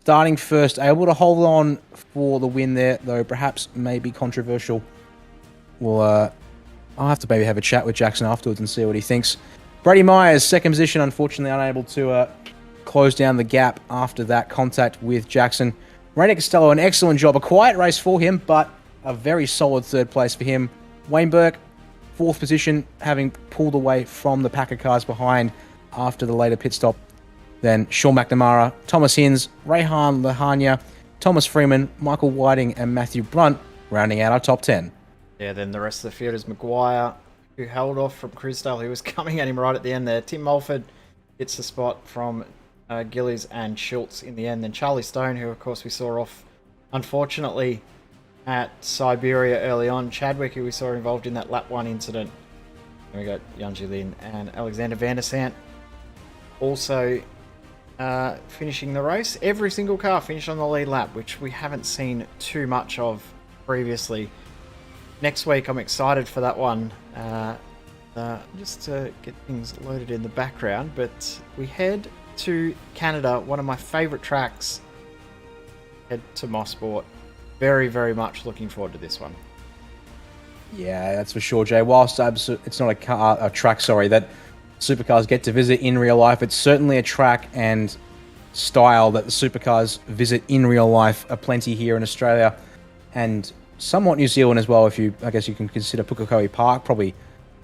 starting first, able to hold on for the win there, though perhaps maybe controversial. I'll have to maybe have a chat with Jackson afterwards and see what he thinks. Brady Myers, second position, unfortunately unable to close down the gap after that contact with Jackson. Rainier Costello, an excellent job. A quiet race for him, but a very solid 3rd place for him. Wayne Burke, 4th position, having pulled away from the pack of cars behind after the later pit stop. Then Sean McNamara, Thomas Hins, Rayhan Lehania, Thomas Freeman, Michael Whiting and Matthew Brunt rounding out our top 10. Yeah, then the rest of the field is Maguire, who held off from Crisdale, who was coming at him right at the end there. Tim Mulford gets the spot from Gillies and Schultz in the end. Then Charlie Stone, who of course we saw off, unfortunately, at Siberia early on. Chadwick, who we saw involved in that lap 1 incident. And we got Younji Lin and Alexander Van der Sant also finishing the race. Every single car finished on the lead lap, which we haven't seen too much of previously. Next week, I'm excited for that one. Just to get things loaded in the background, but we head to Canada, one of my favourite tracks. Head to Mosport. Very, very much looking forward to this one. Yeah, that's for sure, Jay. Whilst it's not a track, that supercars get to visit in real life, it's certainly a track and style that the supercars visit in real life aplenty here in Australia and somewhat New Zealand as well. I guess you can consider Pukekohe Park probably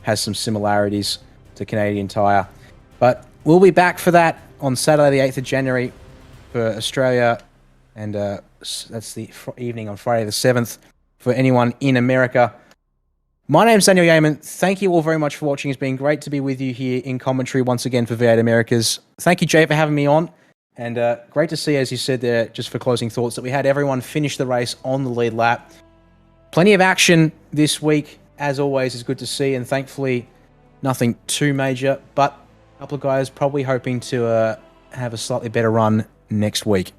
has some similarities to Canadian Tire. But we'll be back for that on Saturday the 8th of January for Australia, and that's the evening on Friday the 7th for anyone in America. My name's Daniel Yeaman. Thank you all very much for watching. It's been great to be with you here in commentary once again for V8 Americas. Thank you, Jay, for having me on. And great to see, as you said there, just for closing thoughts, that we had everyone finish the race on the lead lap. Plenty of action this week, as always, is good to see. And thankfully, nothing too major. But a couple of guys probably hoping to have a slightly better run next week.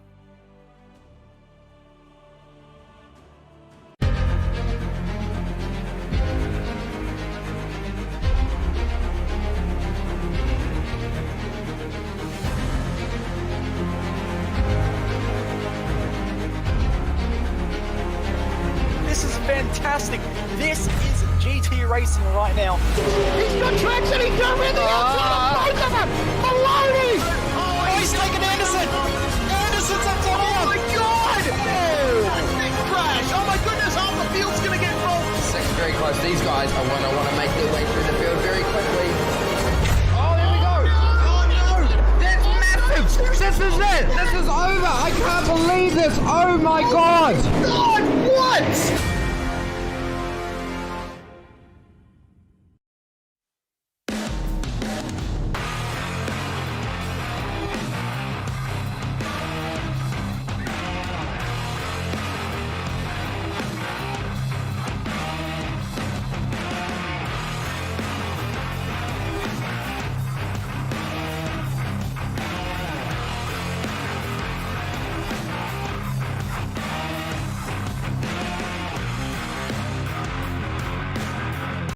This is fantastic. This is GT racing right now. He's got traction, he got rid of the outside, both of them! Maloney! Oh, he's taking Anderson. Anderson's up top. Oh my God! Oh, big crash! Oh my goodness, half the field's gonna get rolled. Second very close. These guys are going to want to make their way through the field very quickly. Oh, here we go! Oh no! That's massive! This is it! This is over! I can't believe this! Oh my god! God, what?